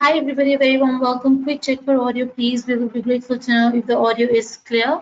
Hi everybody, a very warm welcome. Quick check for audio, please. We will be grateful to know if the audio is clear.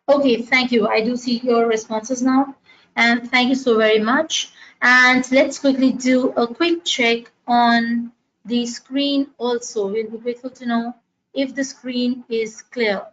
Okay, thank you. I do see your responses now, and thank you so very much. And let's quickly do a quick check on the screen also. We'll be grateful to know if the screen is clear.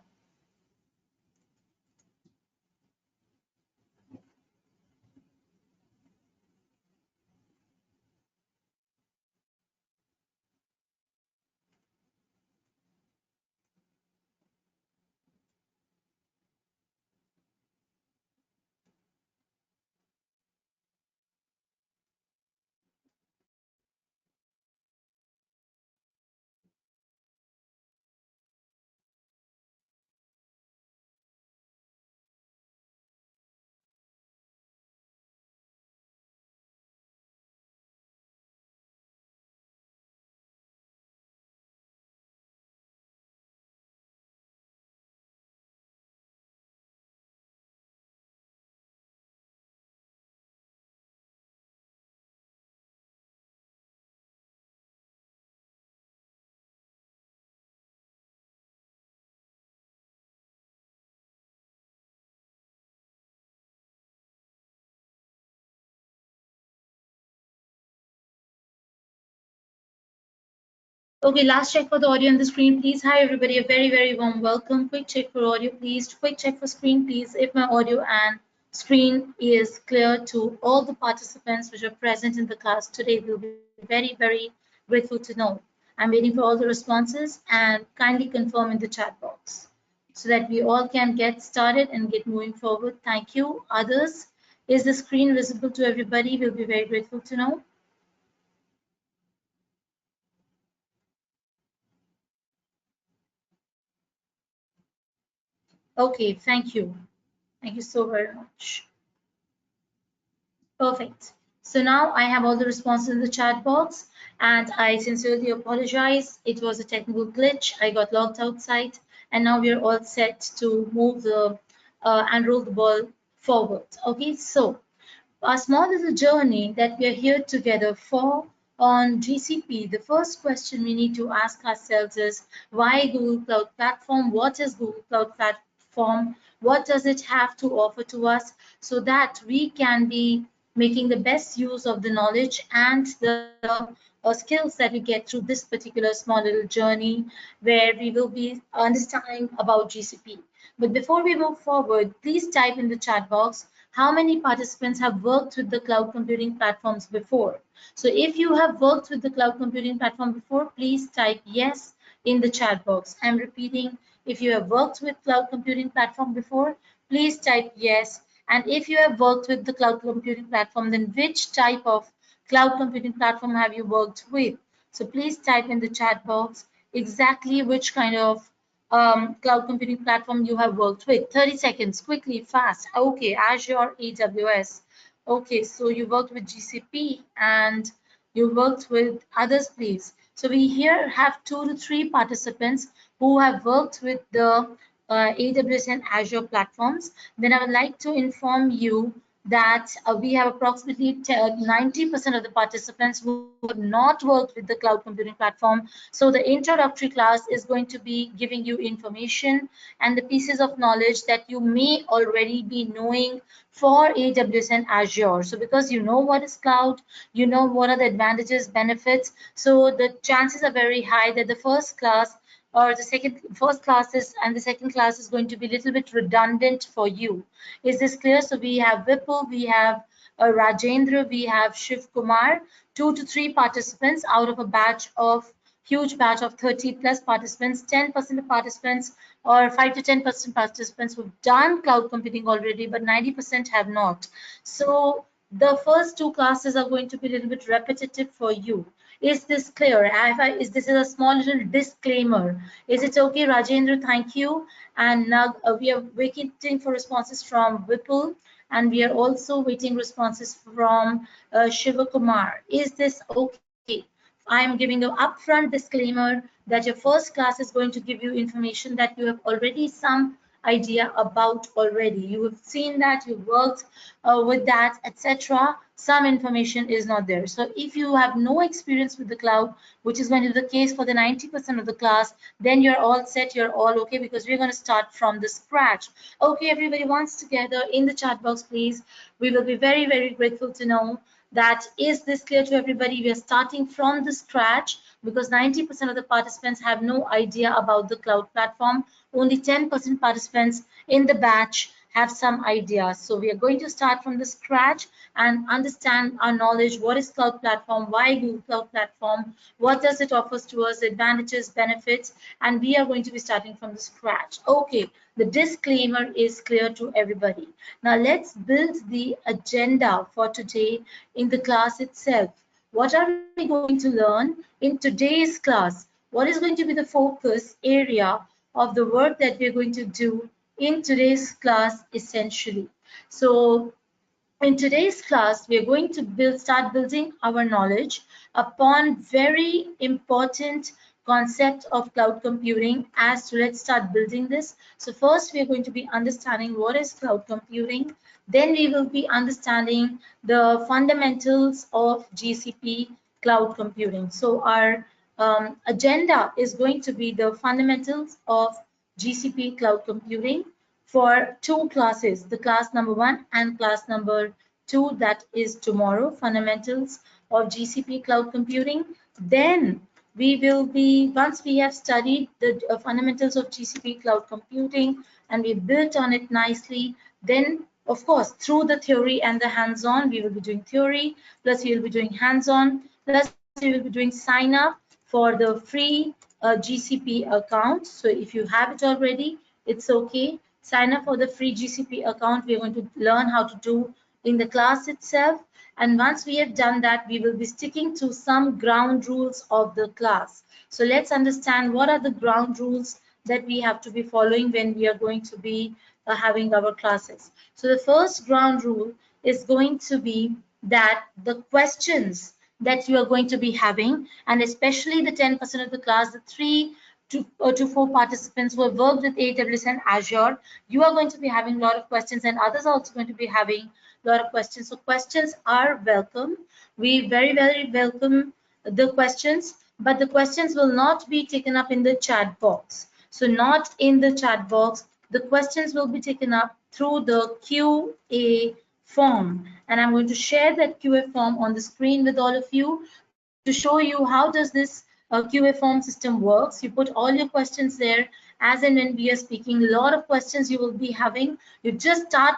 Okay, last check for the audio on the screen, please. Hi, everybody. A very, very warm welcome. Quick check for audio, please. Quick check for screen, please. If my audio and screen is clear to all the participants which are present in the class today, we'll be very, very grateful to know. I'm waiting for all the responses and kindly confirm in the chat box so that we all can get started and get moving forward. Thank you. Others, is the screen visible to everybody? We'll be very grateful to know. Okay, thank you. Thank you so very much. Perfect. So now I have all the responses in the chat box, and I sincerely apologize. It was a technical glitch. I got logged outside, and now we're all set to move the and roll the ball forward. Okay, so a small little journey that we are here together for on GCP. The first question we need to ask ourselves is why Google Cloud Platform? What is Google Cloud Platform? What does it have to offer to us so that we can be making the best use of the knowledge and the skills that we get through this particular small little journey where we will be understanding about GCP. But before we move forward, please type in the chat box how many participants have worked with the cloud computing platforms before. So if you have worked with the cloud computing platform before, please type yes in the chat box. I'm repeating, if you have worked with cloud computing platform before, please type yes. And if you have worked with the cloud computing platform, then which type of cloud computing platform have you worked with? So please type in the chat box exactly which kind of cloud computing platform you have worked with. 30 seconds, quickly, fast. Okay, Azure, AWS. Okay, so you worked with GCP and you worked with others, please. So we here have 2 to 3 participants who have worked with the AWS and Azure platforms. Then I would like to inform you that we have approximately 90% of the participants who have not worked with the cloud computing platform. So the introductory class is going to be giving you information and the pieces of knowledge that you may already be knowing for AWS and Azure. So because you know what is cloud, you know what are the advantages, benefits. So the chances are very high that the first class or the first classes and the second class is going to be a little bit redundant for you. Is this clear? So we have Vipul, we have Rajendra, we have Shiv Kumar, 2 to 3 participants out of a batch of huge batch of 30 plus participants, 10% of participants or 5 to 10% participants who've done cloud computing already, but 90% have not. So the first 2 classes are going to be a little bit repetitive for you. Is this clear? Is this a small little disclaimer? Is it okay, Rajendra? Thank you. And now we are waiting for responses from Vipul, and we are also waiting responses from Shiva Kumar. Is this okay? I am giving an upfront disclaimer that your first class is going to give you information that you have already some idea about already. You have seen that, you've worked with that, etc. Some information is not there. So if you have no experience with the cloud, which is going to be the case for the 90% of the class, then you're all set, you're all okay, because we're going to start from the scratch. Okay, everybody, once together in the chat box, please. We will be very, very grateful to know that is this clear to everybody. We are starting from the scratch because 90% of the participants have no idea about the cloud platform. Only 10% participants in the batch have some idea. So we are going to start from the scratch and understand our knowledge. What is cloud platform? Why Google Cloud Platform? What does it offer to us? Advantages, benefits, and we are going to be starting from the scratch. Okay, the disclaimer is clear to everybody. Now let's build the agenda for today in the class itself. What are we going to learn in today's class? What is going to be the focus area of the work that we're going to do in today's class essentially? So in today's class, we are going to start building our knowledge upon very important concept of cloud computing. As to let's start building this. So first, we are going to be understanding what is cloud computing. Then we will be understanding the fundamentals of GCP cloud computing. So our agenda is going to be the fundamentals of GCP cloud computing for two classes, the class number 1 and class number 2, that is tomorrow, fundamentals of GCP cloud computing. Then we will be, once we have studied the fundamentals of GCP cloud computing and we built on it nicely, then of course through the theory and the hands-on, we will be doing theory, plus we will be doing hands-on, plus we will be doing sign up for the free GCP account. So if you have it already, it's okay. Sign up for the free GCP account. We're going to learn how to do in the class itself. And once we have done that, we will be sticking to some ground rules of the class. So let's understand what are the ground rules that we have to be following when we are going to be having our classes. So the first ground rule is going to be that the questions that you are going to be having, and especially the 10% of the class, the 3 to 4 participants who have worked with AWS and Azure, you are going to be having a lot of questions, and others are also going to be having a lot of questions. So questions are welcome. We very, very welcome the questions, but the questions will not be taken up in the chat box. So not in the chat box. The questions will be taken up through the QA form, and I'm going to share that QA form on the screen with all of you to show you how does this QA form system works. You put all your questions there as and when we are speaking. A lot of questions you will be having. You just start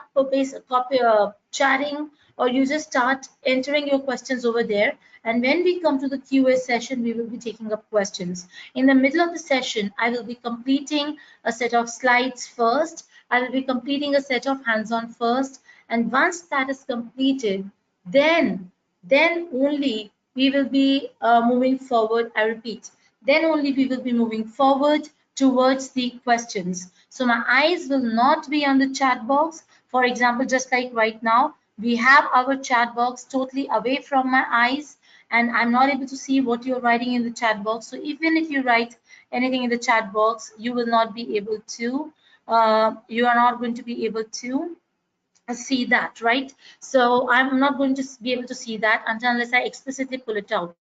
chatting, or you just start entering your questions over there, and when we come to the QA session, we will be taking up questions. In the middle of the session, I will be completing a set of slides first. I will be completing a set of hands-on first, and once that is completed, then only we will be moving forward. I repeat, then only we will be moving forward towards the questions. So my eyes will not be on the chat box. For example, just like right now, we have our chat box totally away from my eyes, and I'm not able to see what you're writing in the chat box. So even if you write anything in the chat box, you will not be able to, you are not going to be able to see that, right? So I'm not going to be able to see that unless I explicitly pull it out.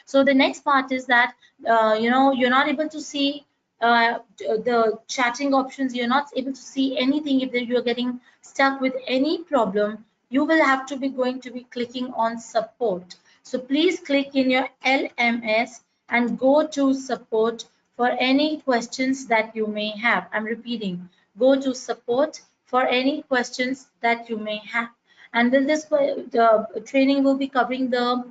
So the next part is that you're not able to see the chatting options. You're not able to see anything. If you're getting stuck with any problem, you will have to be going to be clicking on support. So please click in your LMS and go to support for any questions that you may have. I'm repeating, go to support for any questions that you may have. And then the training will be covering the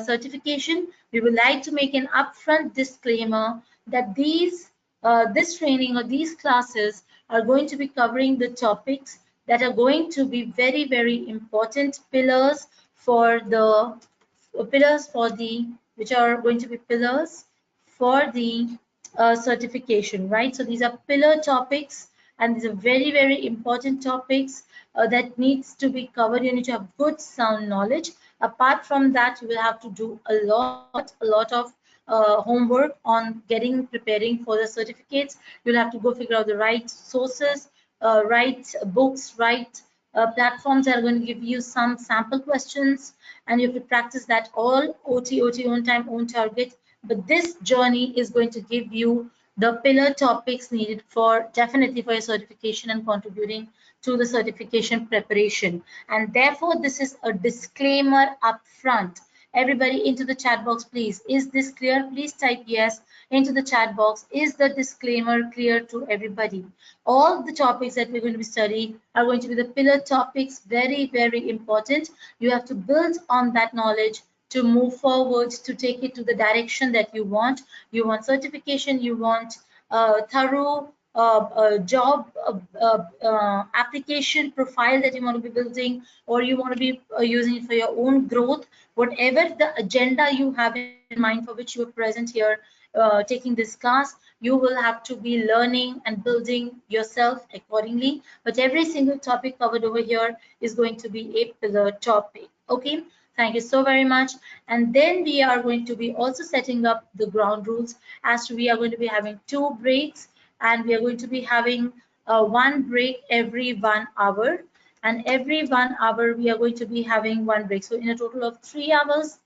certification. We would like to make an upfront disclaimer that this training or these classes are going to be covering the topics that are going to be very, very important pillars for the which are going to be pillars for the certification, right? So these are pillar topics, and these are very, very important topics that needs to be covered. You need to have good sound knowledge. Apart from that, you will have to do a lot of homework on preparing for the certificates. You'll have to go figure out the right sources, right books, right platforms that are going to give you some sample questions, and you have to practice that all OT, own time, own target. But this journey is going to give you the pillar topics needed for definitely for your certification and contributing to the certification preparation. And therefore, this is a disclaimer up front. Everybody into the chat box, please. Is this clear? Please type yes into the chat box. Is the disclaimer clear to everybody? All the topics that we're going to be studying are going to be the pillar topics, very, very important. You have to build on that knowledge to move forward, to take it to the direction that you want. You want certification, you want thorough job application profile that you want to be building, or you want to be using it for your own growth. Whatever the agenda you have in mind for which you are present here taking this class, you will have to be learning and building yourself accordingly. But every single topic covered over here is going to be a pillar topic. Okay, thank you so very much. And then we are going to be also setting up the ground rules, as to we are going to be having 2 breaks, and we are going to be having 1 break every 1 hour, and every 1 hour we are going to be having 1 break. So in a total of 3 hours,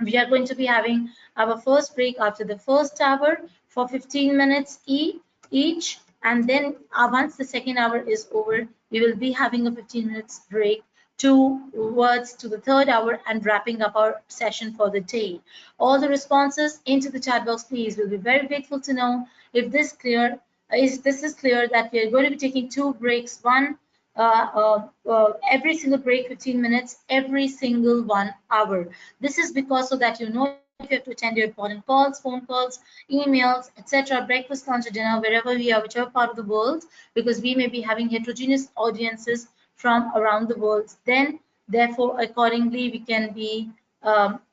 we are going to be having our first break after the first hour for 15 minutes each, and then once the second hour is over, we will be having a 15 minutes break towards to the third hour and wrapping up our session for the day. All the responses into the chat box, please. We'll be very grateful to know if this is clear that we are going to be taking 2 breaks, one every single break 15 minutes, every single 1 hour. This is because so that you know if you have to attend your important calls, phone calls, emails, etc., breakfast, lunch, or dinner, wherever we are, whichever part of the world, because we may be having heterogeneous audiences from around the world. Then, therefore, accordingly, we can be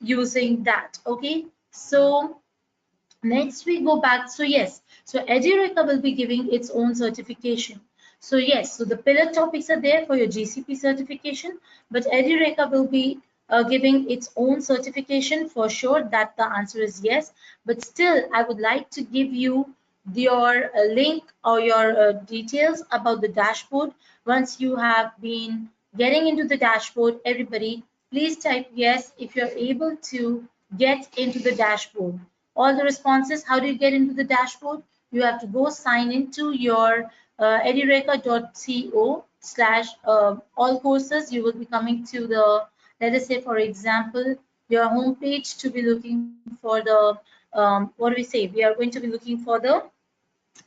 using that. Okay, so next we go back. So yes, so Edureka will be giving its own certification. So yes, so the pillar topics are there for your GCP certification, but Edureka will be giving its own certification for sure. That the answer is yes. But still, I would like to give you your link or your details about the dashboard. Once you have been getting into the dashboard, everybody, please type yes if you're able to get into the dashboard. All the responses, how do you get into the dashboard? You have to go sign into your edureka.co/all courses. You will be coming to the, let us say, for example, your home page to be looking for the, what do we say? We are going to be looking for the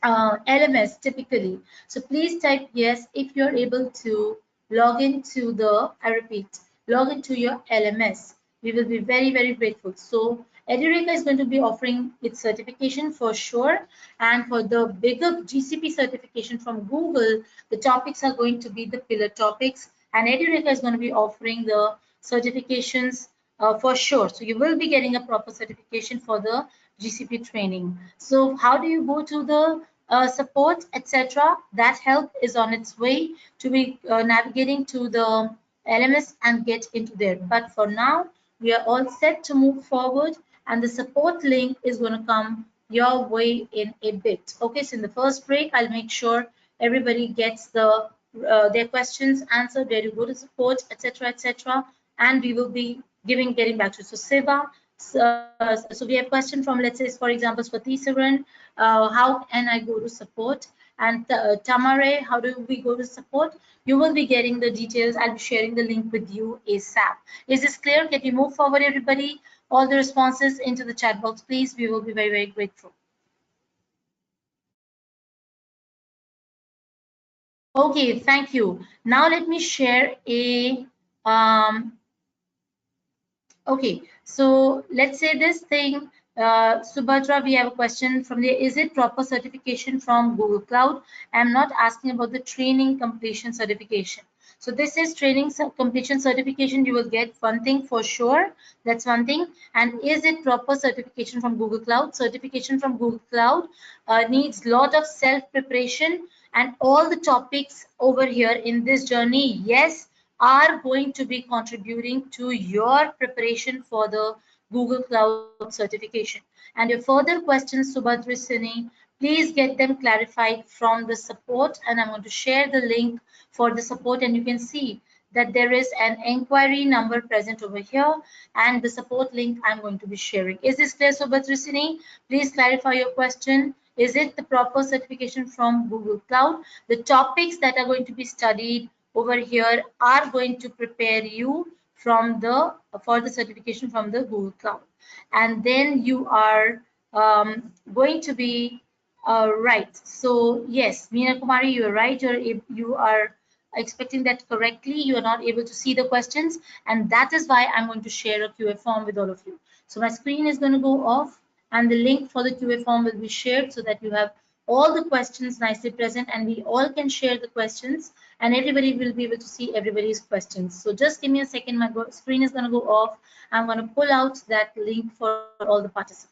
LMS typically. So please type yes if you're able to log into the, I repeat, log into your LMS. We will be very, very grateful. So Edureka is going to be offering its certification for sure. And for the bigger GCP certification from Google, the topics are going to be the pillar topics. And Edureka is going to be offering the certifications for sure. So you will be getting a proper certification for the GCP training. So how do you go to the support, etc.? That help is on its way to be navigating to the LMS and get into there. But for now, we are all set to move forward, and the support link is going to come your way in a bit. Okay, so in the first break, I'll make sure everybody gets the their questions answered, where to go to support, etc., etc., and we will be getting back to you. So Siva, so we have a question from, let's say, for example, Swatisaran, how can I go to support? And Tamare, how do we go to support? You will be getting the details. I'll be sharing the link with you ASAP. Is this clear? Can we move forward, everybody? All the responses into the chat box, please. We will be very, very grateful. Okay, thank you. Now let me share a okay, so let's say this thing, Subhadra, we have a question from there. Is it proper certification from Google Cloud? I'm not asking about the training completion certification. So this is training completion certification. You will get one thing for sure. That's one thing. And is it proper certification from Google Cloud? Certification from Google Cloud needs lot of self preparation, and all the topics over here in this journey, yes, are going to be contributing to your preparation for the Google Cloud certification. And your further questions, Subhadrisini, please get them clarified from the support, and I'm going to share the link for the support, and you can see that there is an inquiry number present over here and the support link I'm going to be sharing. Is this clear, Subhadrisini? Please clarify your question. Is it the proper certification from Google Cloud? The topics that are going to be studied over here are going to prepare you from the for the certification from the Google Cloud. And then you are going to be right. So yes, Meena Kumari, you are right. You are expecting that correctly. You are not able to see the questions, and that is why I'm going to share a QA form with all of you. So my screen is going to go off, and the link for the QA form will be shared so that you have all the questions nicely present, and we all can share the questions, and everybody will be able to see everybody's questions. So just give me a second. My screen is going to go off. I'm going to pull out that link for all the participants.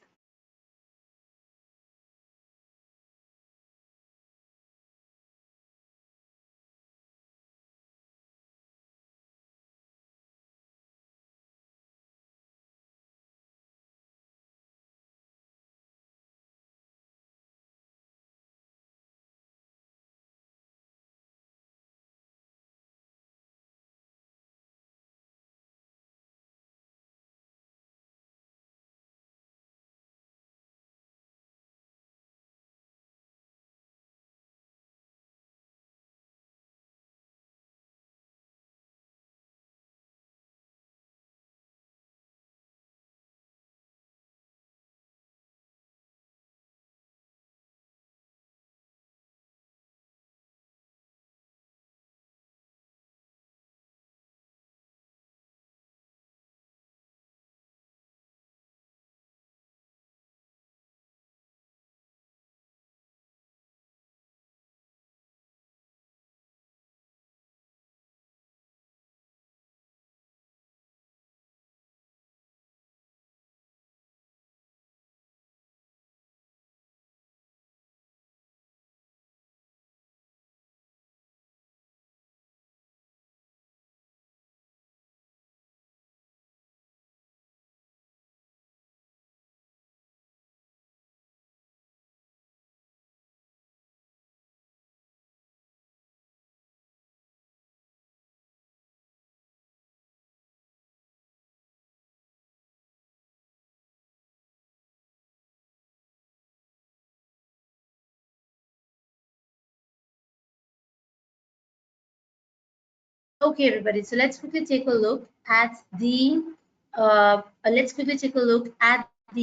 Okay, everybody. So let's quickly take a look at the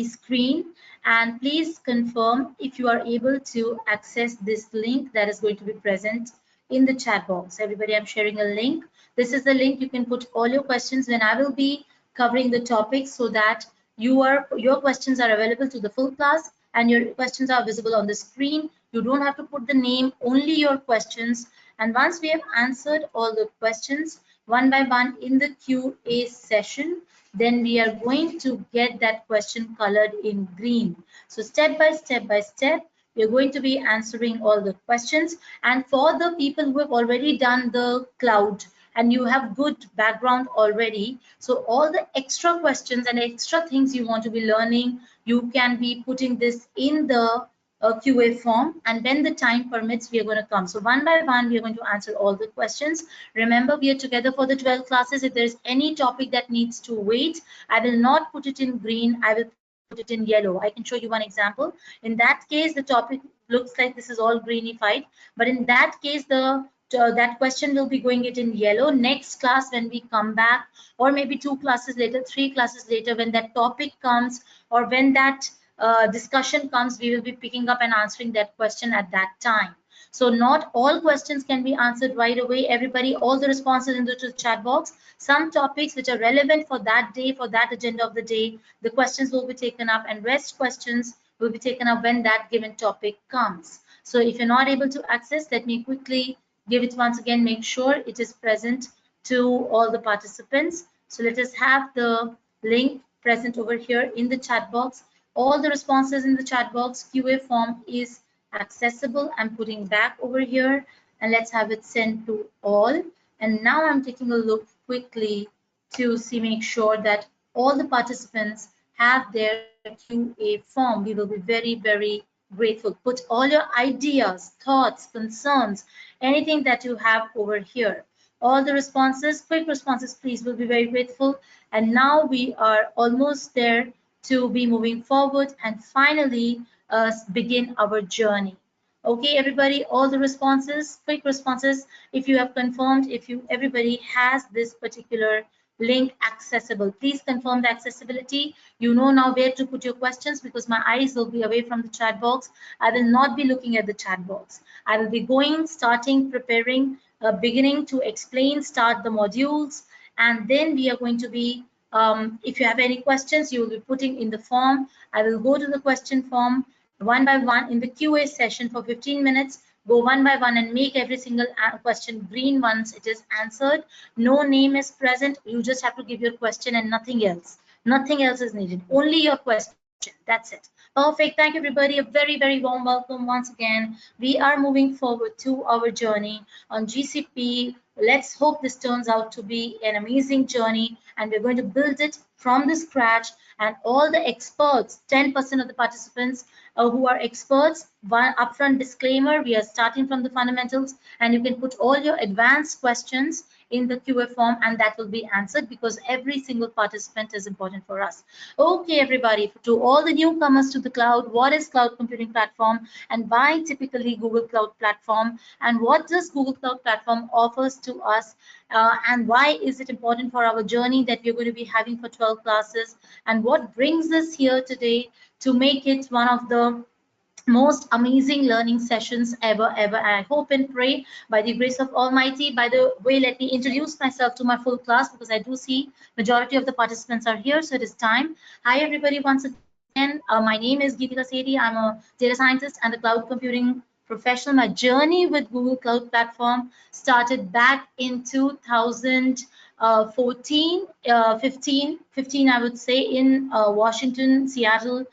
screen, and please confirm if you are able to access this link that is going to be present in the chat box. Everybody, I'm sharing a link. This is the link. You can put all your questions when I will be covering the topic, so that your questions are available to the full class and your questions are visible on the screen. You don't have to put the name, only your questions. And once we have answered all the questions one by one in the QA session, then we are going to get that question colored in green. So step by step, we are going to be answering all the questions. And for the people who have already done the cloud and you have good background already, so all the extra questions and extra things you want to be learning, you can be putting this in the QA form, and when the time permits, we are going to come. So one by one, we are going to answer all the questions. Remember, we are together for the 12 classes. If there is any topic that needs to wait, I will not put it in green. I will put it in yellow. I can show you one example. In that case, the topic looks like this is all greenified, but in that case, that question will be going it in yellow. Next class, when we come back, or maybe 2 classes later, 3 classes later, when that topic comes, or when that discussion comes, we will be picking up and answering that question at that time. So not all questions can be answered right away. Everybody, all the responses in the chat box. Some topics which are relevant for that day, for that agenda of the day, the questions will be taken up, and rest questions will be taken up when that given topic comes. So if you're not able to access, let me quickly give it once again, make sure it is present to all the participants. So let us have the link present over here in the chat box. All the responses in the chat box, QA form is accessible. I'm putting back over here, and let's have it sent to all. And now I'm taking a look quickly to see, make sure that all the participants have their QA form. We will be very, very grateful. Put all your ideas, thoughts, concerns, anything that you have over here. All the responses, quick responses, please, will be very grateful. And now we are almost there to be moving forward and finally begin our journey. Okay, everybody, all the responses, quick responses, if you have confirmed, if you everybody has this particular link accessible, please confirm the accessibility. You know now where to put your questions, because my eyes will be away from the chat box. I will not be looking at the chat box. I will be going, starting, preparing, beginning to explain, start the modules, and then we are going to be, if you have any questions, you will be putting in the form. I will go to the question form one by one in the QA session for 15 minutes. Go one by one and make every single question green once it is answered. No name is present. You just have to give your question and nothing else. Nothing else is needed. Only your question. That's it. Perfect. Thank you, everybody. A very, very warm welcome once again. We are moving forward to our journey on GCP. Let's hope this turns out to be an amazing journey, and we're going to build it from the scratch. And all the experts, 10% of the participants who are experts, one upfront disclaimer, we are starting from the fundamentals, and you can put all your advanced questions in the QA form, and that will be answered, because every single participant is important for us. Okay, everybody, to all the newcomers to the cloud, what is cloud computing platform, and why typically Google Cloud Platform, and what does Google Cloud Platform offers to us, and why is it important for our journey that we're going to be having for 12 classes, and what brings us here today to make it one of the most amazing learning sessions ever. I hope and pray by the grace of Almighty. By the way, let me introduce myself to my full class, because I do see majority of the participants are here, so it is time. Hi everybody, once again, my name is Geetika Sethi. I'm a data scientist and a cloud computing professional. My journey with Google Cloud Platform started back in 2014, 15, I would say, in Washington, Seattle,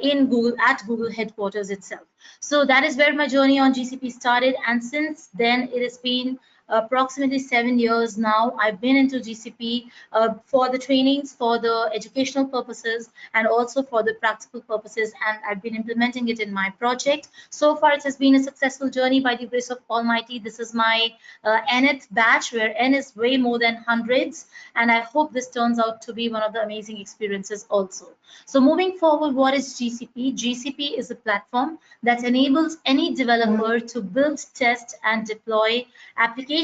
in Google, at Google headquarters itself. So that is where my journey on GCP started, and since then it has been approximately 7 years now. I've been into GCP for the trainings, for the educational purposes, and also for the practical purposes, and I've been implementing it in my project. So far, it has been a successful journey by the grace of Almighty. This is my nth batch, where N is way more than hundreds, and I hope this turns out to be one of the amazing experiences also. So moving forward, what is GCP? GCP is a platform that enables any developer to build, test, and deploy applications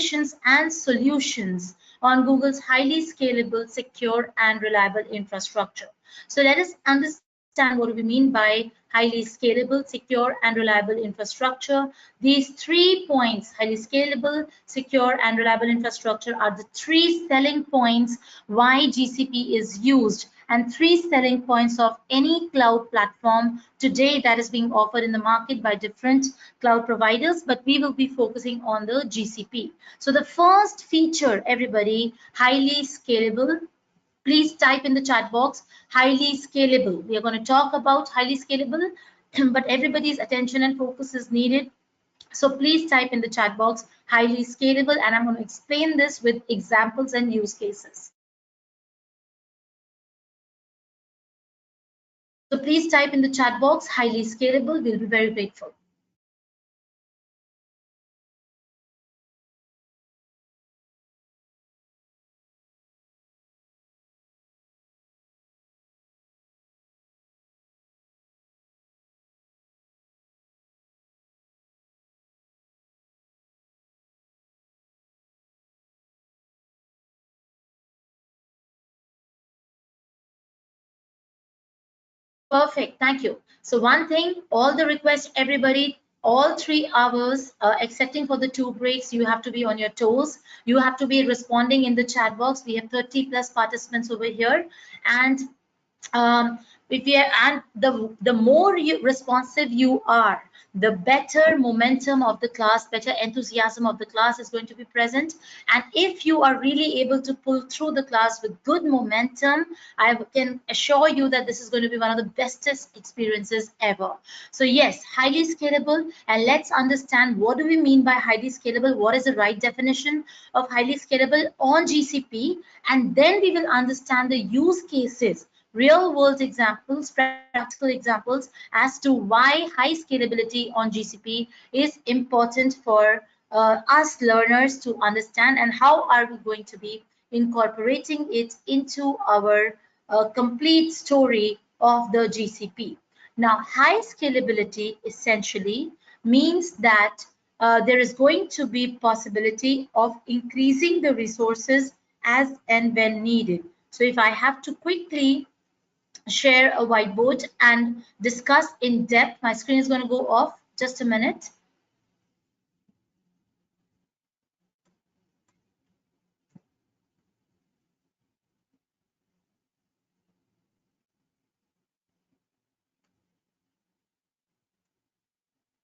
and solutions on Google's highly scalable, secure, and reliable infrastructure. So let us understand what we mean by highly scalable, secure, and reliable infrastructure. These 3 points, highly scalable, secure, and reliable infrastructure, are the 3 selling points why GCP is used, and 3 selling points of any cloud platform today that is being offered in the market by different cloud providers, but we will be focusing on the GCP. So the first feature, everybody, highly scalable. Please type in the chat box, highly scalable. We are going to talk about highly scalable, but everybody's attention and focus is needed. So please type in the chat box, highly scalable, and I'm going to explain this with examples and use cases. So please type in the chat box, highly scalable. We'll be very grateful. Perfect, thank you. So one thing, all the requests, everybody, all 3 hours, excepting for the 2 breaks, you have to be on your toes. You have to be responding in the chat box. We have 30+ participants over here, and If you and the more responsive you are, the better momentum of the class, better enthusiasm of the class is going to be present. And if you are really able to pull through the class with good momentum, I can assure you that this is going to be one of the bestest experiences ever. So yes, highly scalable. And let's understand, what do we mean by highly scalable? What is the right definition of highly scalable on GCP? And then we will understand the use cases, real world examples, practical examples as to why high scalability on GCP is important for us learners to understand, and how are we going to be incorporating it into our complete story of the GCP. Now, high scalability essentially means that there is going to be possibility of increasing the resources as and when needed. So if I have to quickly share a whiteboard and discuss in depth, my screen is going to go off just a minute.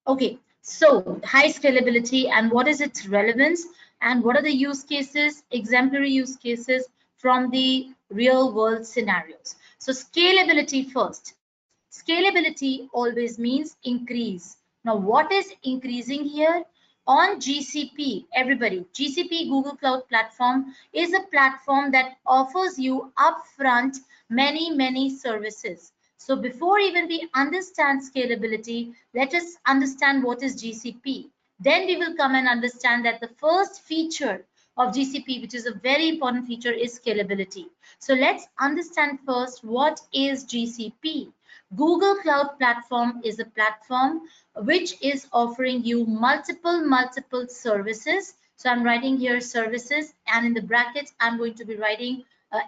Okay, so high scalability and what is its relevance, and what are the use cases, exemplary use cases from the real world scenarios. So scalability first. Scalability always means increase. Now, what is increasing here? On GCP, everybody, GCP Google Cloud Platform is a platform that offers you upfront many services. So before even we understand scalability, let us understand what is GCP. Then we will come and understand that the first feature of GCP, which is a very important feature, is scalability. So let's understand first what is GCP. Google Cloud Platform is a platform which is offering you multiple services. So I'm writing here services, and in the brackets I'm going to be writing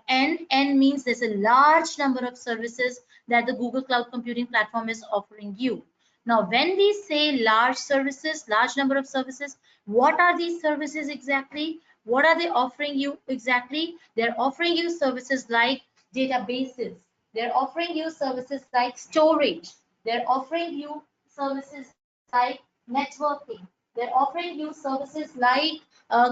N. N means there's a large number of services that the Google Cloud Computing Platform is offering you. Now, when we say large services, large number of services, what are these services exactly? What are they offering you exactly? They're offering you services like databases. They're offering you services like storage. They're offering you services like networking. They're offering you services like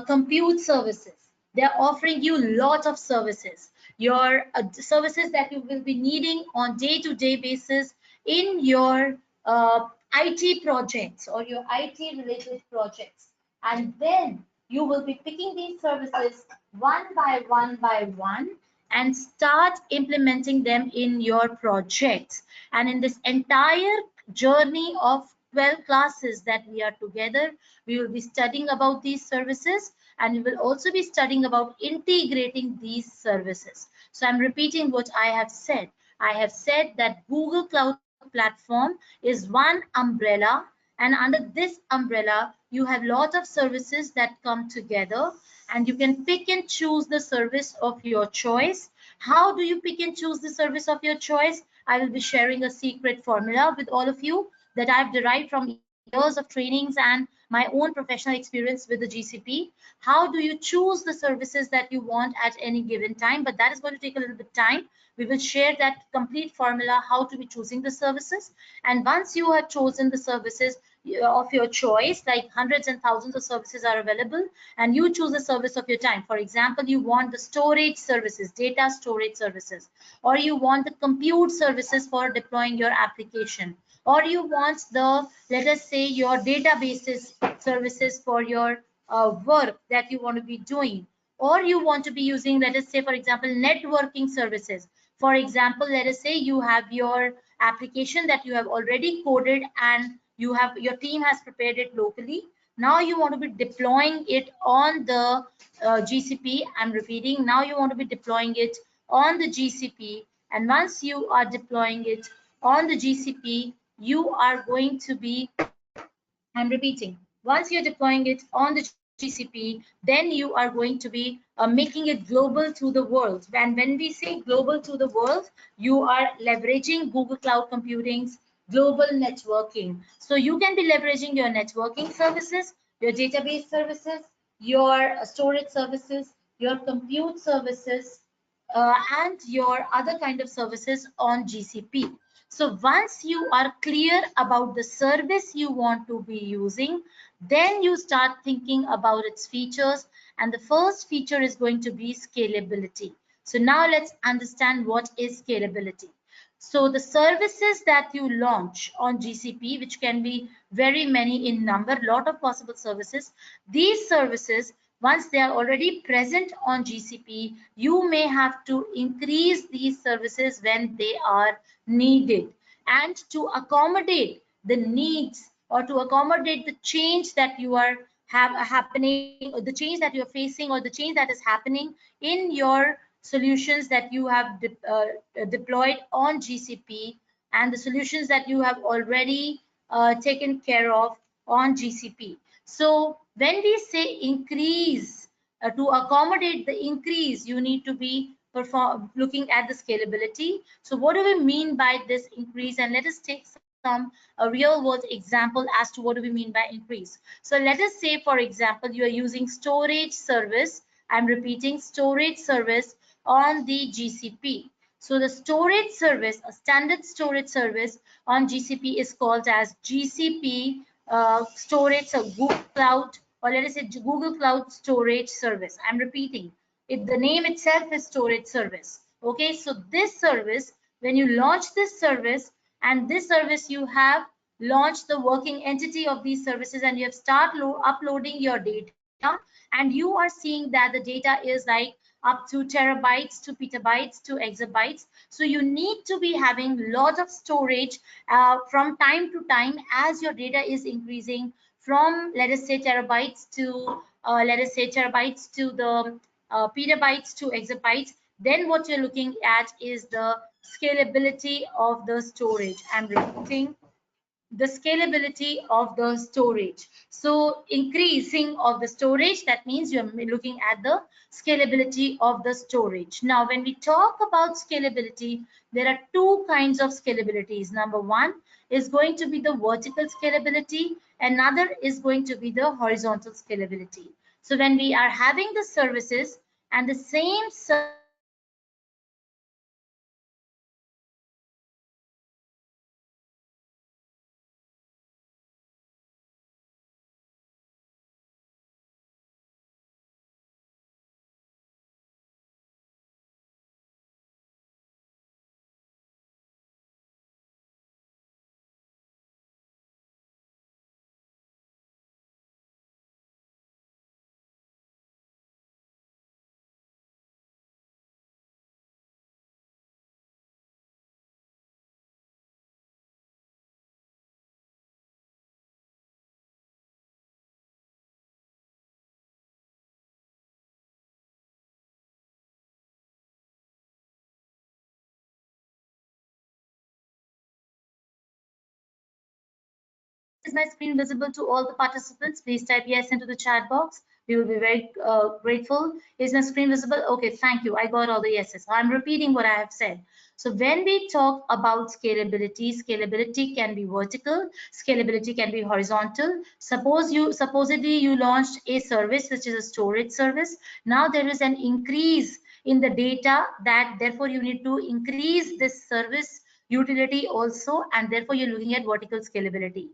compute services. They're offering you lot of services. Your services that you will be needing on day-to-day basis in your IT projects or your IT related projects. And then you will be picking these services one by one and start implementing them in your projects. And in this entire journey of 12 classes that we are together, we will be studying about these services, and we will also be studying about integrating these services. So I'm repeating what I have said. I have said that Google Cloud Platform is one umbrella, and under this umbrella you have lot of services that come together, and you can pick and choose the service of your choice. How do you pick and choose the service of your choice? I will be sharing a secret formula with all of you that I've derived from years of trainings and my own professional experience with the GCP. How do you choose the services that you want at any given time? But that is going to take a little bit time. We will share that complete formula, how to be choosing the services. And once you have chosen the services of your choice, like hundreds and thousands of services are available, and you choose the service of your time. For example, you want the storage services, data storage services, or you want the compute services for deploying your application, or you want the, let us say, your databases services for your work that you want to be doing, or you want to be using, let us say, for example, networking services. For example, let us say you have your application that you have already coded and you have, your team has prepared it locally. Now you want to be deploying it on the GCP. I'm repeating, now you want to be deploying it on the GCP, and once you are deploying it on the GCP, you are going to be, I'm repeating, once you're deploying it on the GCP, then you are going to be making it global to the world. And when we say global to the world, you are leveraging Google Cloud Computing's global networking. So you can be leveraging your networking services, your database services, your storage services, your compute services, and your other kind of services on GCP. So once you are clear about the service you want to be using, then you start thinking about its features, and the first feature is going to be scalability. So now let's understand what is scalability. So the services that you launch on GCP, which can be very many in number, lot of possible services, these services, once they are already present on GCP, you may have to increase these services when they are needed. And to accommodate the needs, or to accommodate the change that you are happening, or the change that you're facing, or the change that is happening in your solutions that you have deployed on GCP, and the solutions that you have already taken care of on GCP. So when we say increase, to accommodate the increase, you need to be looking at the scalability. So what do we mean by this increase? And let us take a real world example as to what do we mean by increase. So let us say, for example, you are using storage service. I'm repeating, storage service on the GCP. So the storage service, a standard storage service on GCP, is called as GCP storage, so Google Cloud, or let us say Google Cloud Storage Service. I'm repeating it, the name itself is storage service. Okay, so this service, when you launch this service, and this service you have launched the working entity of these services, and you have started uploading your data, and you are seeing that the data is like up to terabytes, to petabytes, to exabytes. So you need to be having lot of storage from time to time as your data is increasing from, let us say, terabytes to the petabytes to exabytes. Then what you're looking at is the scalability of the storage. I'm repeating, the scalability of the storage. So increasing of the storage, that means you're looking at the scalability of the storage. Now, when we talk about scalability, there are two kinds of scalabilities. Number one is going to be the vertical scalability. Another is going to be the horizontal scalability. So when we are having the services, and the same service is being deployed on GCP, then what we are looking at is Is my screen visible to all the participants? Please type yes into the chat box. We will be very grateful. Is my screen visible? Okay, thank you. I got all the yeses. I'm repeating what I have said. So when we talk about scalability, scalability can be vertical, scalability can be horizontal. Supposedly you launched a service, which is a storage service. Now there is an increase in the data, that therefore you need to increase this service utility also, and therefore you're looking at vertical scalability.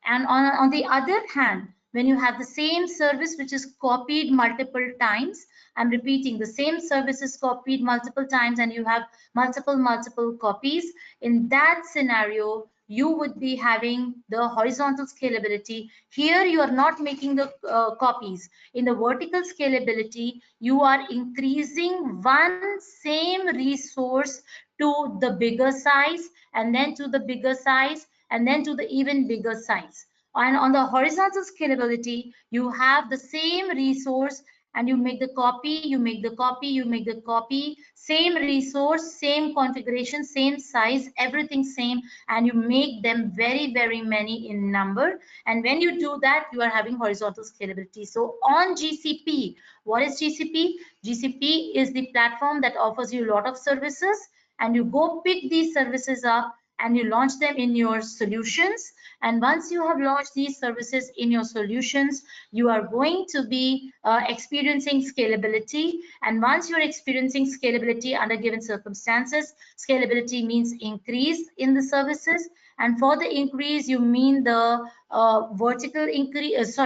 And on the other hand, when you have the same service which is copied multiple times, I'm repeating, the same service is copied multiple times and you have multiple copies, in that scenario you would be having the horizontal scalability. Here you are not making the copies. In the vertical scalability, you are increasing one same resource to the bigger size, and then to the bigger size, and then to the even bigger size. And on the horizontal scalability, you have the same resource, and you make the copy, you make the copy, you make the copy, same resource, same configuration, same size, everything same, and you make them very many in number. And when you do that, you are having horizontal scalability. So on GCP, what is GCP? GCP is the platform that offers you a lot of services, and you go pick these services up, and you launch them in your solutions. And once you have launched these services in your solutions, you are going to be experiencing scalability. And once you're experiencing scalability under given circumstances, scalability means increase in the services. And for the increase, you mean the vertical increase,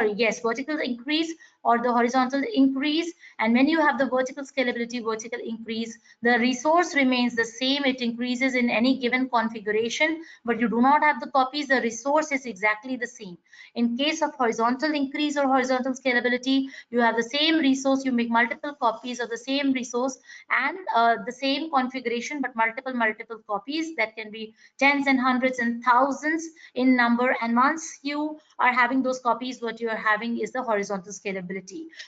vertical increase or the horizontal increase. And when you have the vertical scalability, vertical increase, the resource remains the same. It increases in any given configuration, but you do not have the copies. The resource is exactly the same. In case of horizontal increase or horizontal scalability, you have the same resource. You make multiple copies of the same resource and the same configuration, but multiple copies that can be tens and hundreds and thousands in number. And once you are having those copies, what you are having is the horizontal scalability.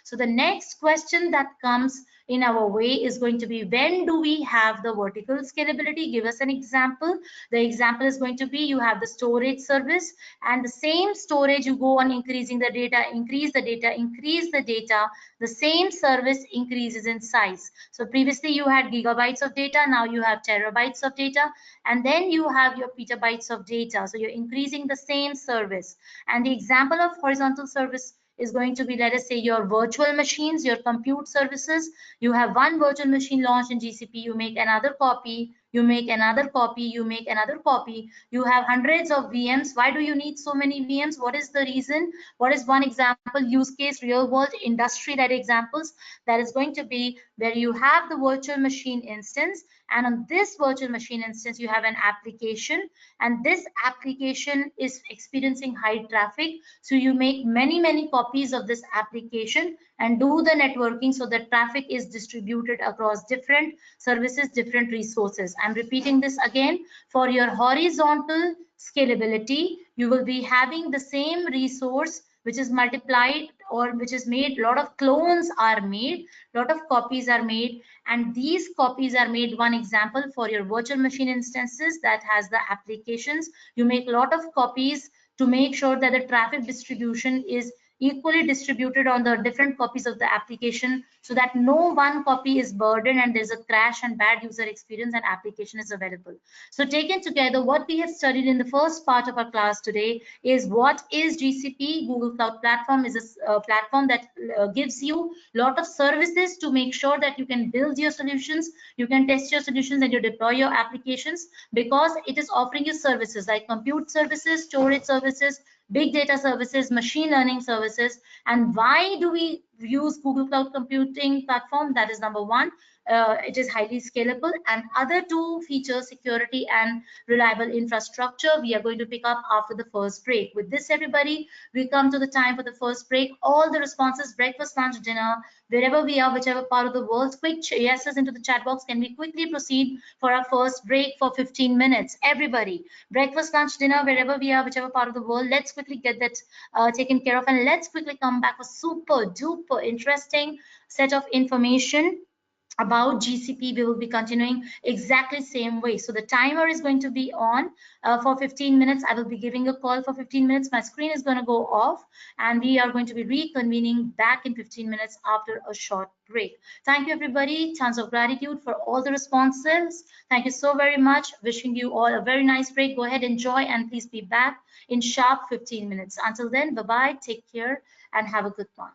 So the next question that comes in our way is going to be, when do we have the vertical scalability? Give us an example. The example is going to be, you have the storage service, and the same storage, you go on increasing the data, increase the data, increase the data, the same service increases in size. So previously you had gigabytes of data, now you have terabytes of data, and then you have your petabytes of data. So you're increasing the same service. And the example of horizontal service is going to be, let us say, your virtual machines, your compute services. You have one virtual machine launched in GCP, you make another copy, you make another copy, you make another copy. You have hundreds of VMs. Why do you need so many VMs? What is the reason? What is one example, use case, real world, industry led examples? That is going to be where you have the virtual machine instance, and on this virtual machine instance you have an application, and this application is experiencing high traffic. So you make many copies of this application and do the networking so that traffic is distributed across different services, different resources. I'm repeating this again. For your horizontal scalability, you will be having the same resource which is multiplied, or which is made, lot of clones are made, lot of copies are made, and these copies are made. One example, for your virtual machine instances that has the applications, you make a lot of copies to make sure that the traffic distribution is equally distributed on the different copies of the application, so that no one copy is burdened and there's a crash and bad user experience and application is available. So taken together, what we have studied in the first part of our class today is, what is GCP? Google Cloud Platform is a platform that gives you a lot of services to make sure that you can build your solutions, you can test your solutions, and you deploy your applications, because it is offering you services like compute services, storage services, big data services, machine learning services. And why do we use Google Cloud Computing Platform? That is number one, it is highly scalable, and other two features, security and reliable infrastructure, we are going to pick up after the first break. With this, everybody, we come to the time for the first break. All the responses, breakfast, lunch, dinner, wherever we are, whichever part of the world, quick yeses into the chat box. Can we quickly proceed for our first break for 15 minutes? Everybody, breakfast, lunch, dinner, wherever we are, whichever part of the world, let's quickly get that taken care of, and let's quickly come back for super duper interesting set of information about GCP. We will be continuing exactly same way. So the timer is going to be on for 15 minutes. I will be giving a call for 15 minutes. My screen is going to go off, and we are going to be reconvening back in 15 minutes after a short break. Thank you, everybody. Tons of gratitude for all the responses. Thank you so very much. Wishing you all a very nice break. Go ahead, enjoy, and please be back in sharp 15 minutes. Until then, bye-bye. Take care and have a good one.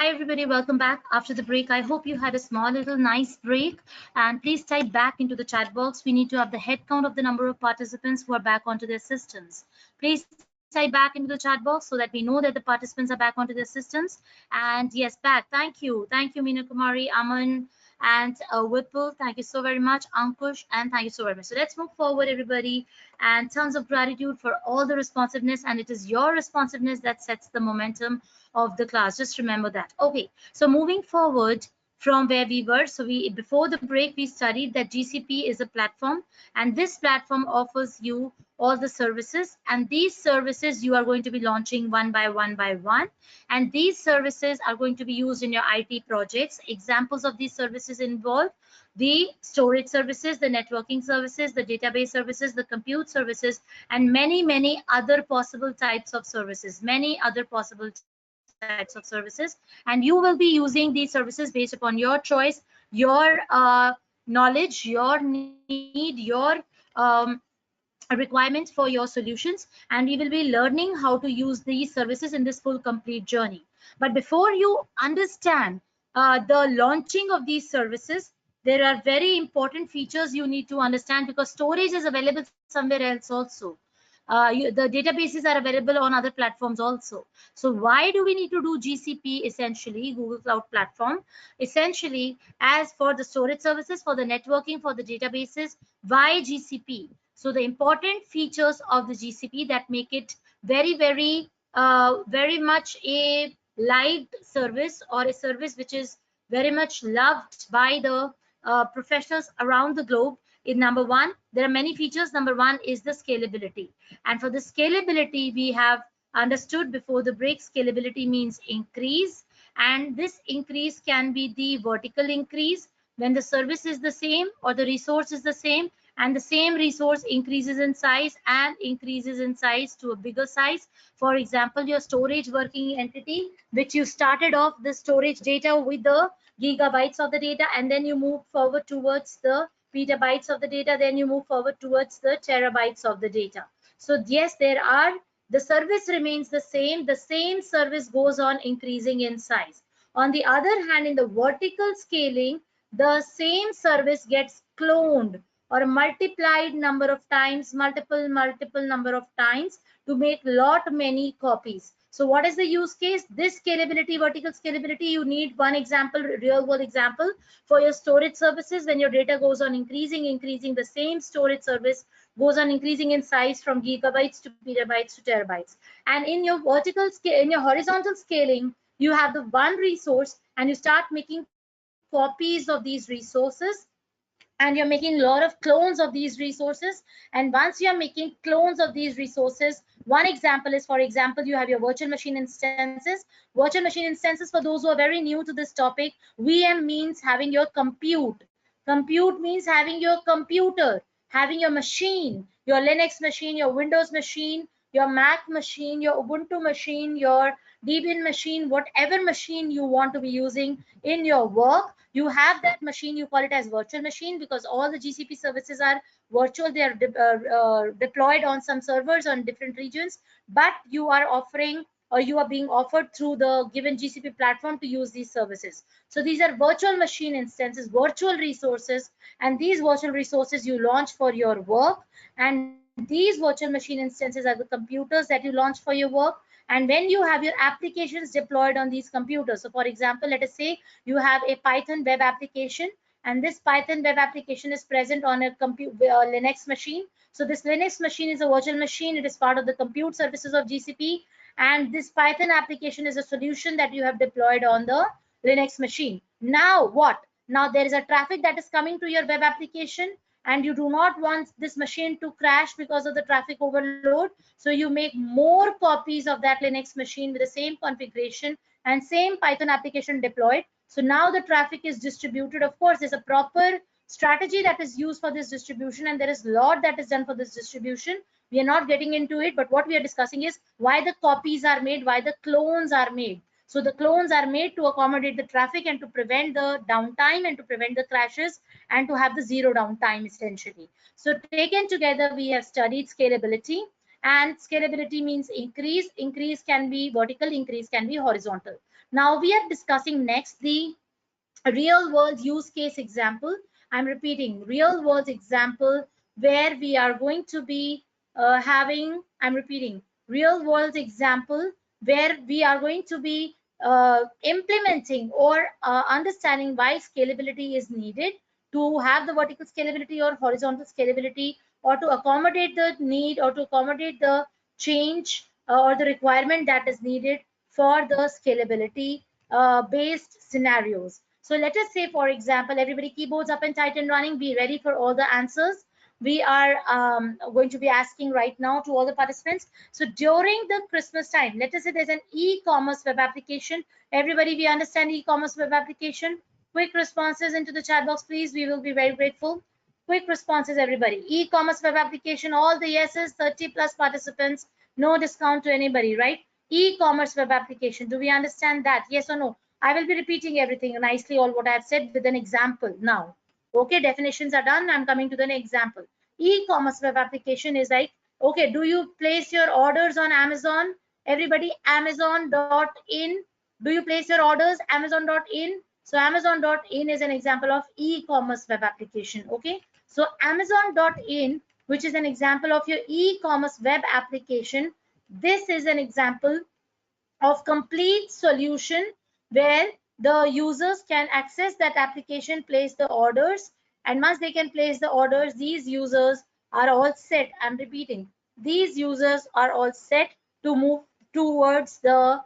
Hi everybody, welcome back after the break. I hope you had a small little nice break, and please type back into the chat box. We need to have the head count of the number of participants who are back onto their systems. Please type back into the chat box so that we know that the participants are back onto their systems. And yes, back. Thank you Meena Kumari, Aman, and Whipple. Thank you so very much, Ankush, and thank you so very much. So let's move forward, everybody, and tons of gratitude for all the responsiveness, and it is your responsiveness that sets the momentum of the class. Just remember that. Okay, so moving forward from where we were, so we before the break we studied that GCP is a platform, and this platform offers you all the services, and these services you are going to be launching one by one, and these services are going to be used in your IT projects. Examples of these services involve the storage services, the networking services, the database services, the compute services, and many other possible types of services, and you will be using these services based upon your choice, your knowledge, your need, your requirements for your solutions, and we will be learning how to use these services in this full complete journey. But before you understand the launching of these services, there are very important features you need to understand, because storage is available somewhere else also. The databases are available on other platforms also. So why do we need to do GCP, essentially Google Cloud Platform, essentially as for the storage services, for the networking, for the databases? Why GCP? So the important features of the GCP that make it very much a liked service, or a service which is very much loved by the professionals around the globe. In number one, there are many features. Number one is the scalability. And for the scalability, we have understood before the break, scalability means increase. And this increase can be the vertical increase when the service is the same or the resource is the same, and the same resource increases in size and increases in size to a bigger size. For example, your storage working entity, which you started off the storage data with the gigabytes of the data, and then you move forward towards the petabytes of the data, then you move forward towards the terabytes of the data. So yes, the service remains the same service goes on increasing in size. On the other hand, in the vertical scaling, the same service gets cloned or multiplied number of times, multiple number of times, to make many copies. So what is the use case? This scalability, vertical scalability, you need one example, real world example for your storage services. When your data goes on increasing, the same storage service goes on increasing in size from gigabytes to petabytes to terabytes. And in your horizontal scaling, you have the one resource, and you start making copies of these resources, and you're making a lot of clones of these resources. And once you're making clones of these resources, one example is, for example, you have your virtual machine instances. Virtual machine instances, for those who are very new to this topic, VM means having your compute means having your computer, having your machine, your Linux machine, your Windows machine, your Mac machine, your Ubuntu machine, your Debian machine, whatever machine you want to be using in your work, you have that machine. You call it as virtual machine because all the GCP services are virtual. They are deployed on some servers on different regions, but you are offering, or you are being offered through the given GCP platform to use these services. So these are virtual machine instances, virtual resources, and these virtual resources you launch for your work, and these virtual machine instances are the computers that you launch for your work. And when you have your applications deployed on these computers, so for example, let us say you have a Python web application, and this Python web application is present on a Linux machine. So this Linux machine is a virtual machine. It is part of the compute services of GCP, and this Python application is a solution that you have deployed on the Linux machine. Now what? Now there is a traffic that is coming to your web application, and you do not want this machine to crash because of the traffic overload. So you make more copies of that Linux machine with the same configuration and same Python application deployed. So now the traffic is distributed. Of course, there's a proper strategy that is used for this distribution, and there is a lot that is done for this distribution. We are not getting into it, but what we are discussing is why the copies are made, why the clones are made. So the clones are made to accommodate the traffic and to prevent the downtime and to prevent the crashes and to have the zero downtime essentially. So taken together, we have studied scalability, and scalability means increase. Increase can be vertical, increase can be horizontal. Now we are discussing next the real world use case example. I'm repeating, real world example where we are going to be I'm repeating, real world example where we are going to be implementing or understanding why scalability is needed, to have the vertical scalability or horizontal scalability, or to accommodate the need or to accommodate the change or the requirement that is needed for the scalability based scenarios. So let us say, for example, everybody keyboards up and tight and running, be ready for all the answers. We are going to be asking right now to all the participants. So during the Christmas time, let us say there's an e-commerce web application. Everybody, we understand e-commerce web application? Quick responses into the chat box, please. We will be very grateful. Quick responses, everybody. E-commerce web application, all the yeses, 30 plus participants, no discount to anybody, right? E-commerce web application, do we understand that? Yes or no? I will be repeating everything nicely, all what I have said with an example now. Okay, definitions are done. I'm coming to the example. E-commerce web application is like, okay, do you place your orders on Amazon? Everybody, Amazon.in. Do you place your orders? Amazon.in. So Amazon.in is an example of e-commerce web application. Okay, so Amazon.in, which is an example of your e-commerce web application. This is an example of complete solution where the users can access that application, place the orders, and once they can place the orders, these users are all set. I'm repeating, these users are all set to move towards the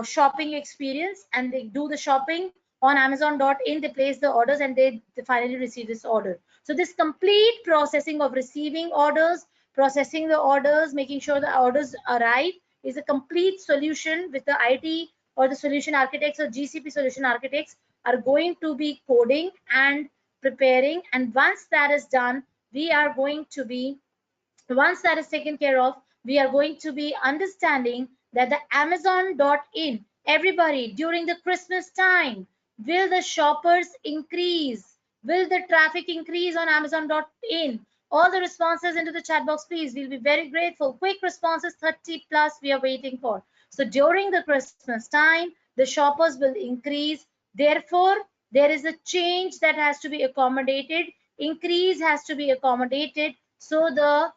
shopping experience, and they do the shopping on Amazon.in, they place the orders, and they finally receive this order. So this complete processing of receiving orders, processing the orders, making sure the orders arrive, is a complete solution with the IT or the solution architects or GCP solution architects are going to be coding and preparing. And once that is done, we are going to be, once that is taken care of, we are going to be understanding that the Amazon.in, everybody, during the Christmas time, will the shoppers increase? Will the traffic increase on Amazon.in? All the responses into the chat box, please. We'll be very grateful. Quick responses, 30 plus we are waiting for. So during the Christmas time, the shoppers will increase. Therefore, there is a change that has to be accommodated. Increase has to be accommodated. So the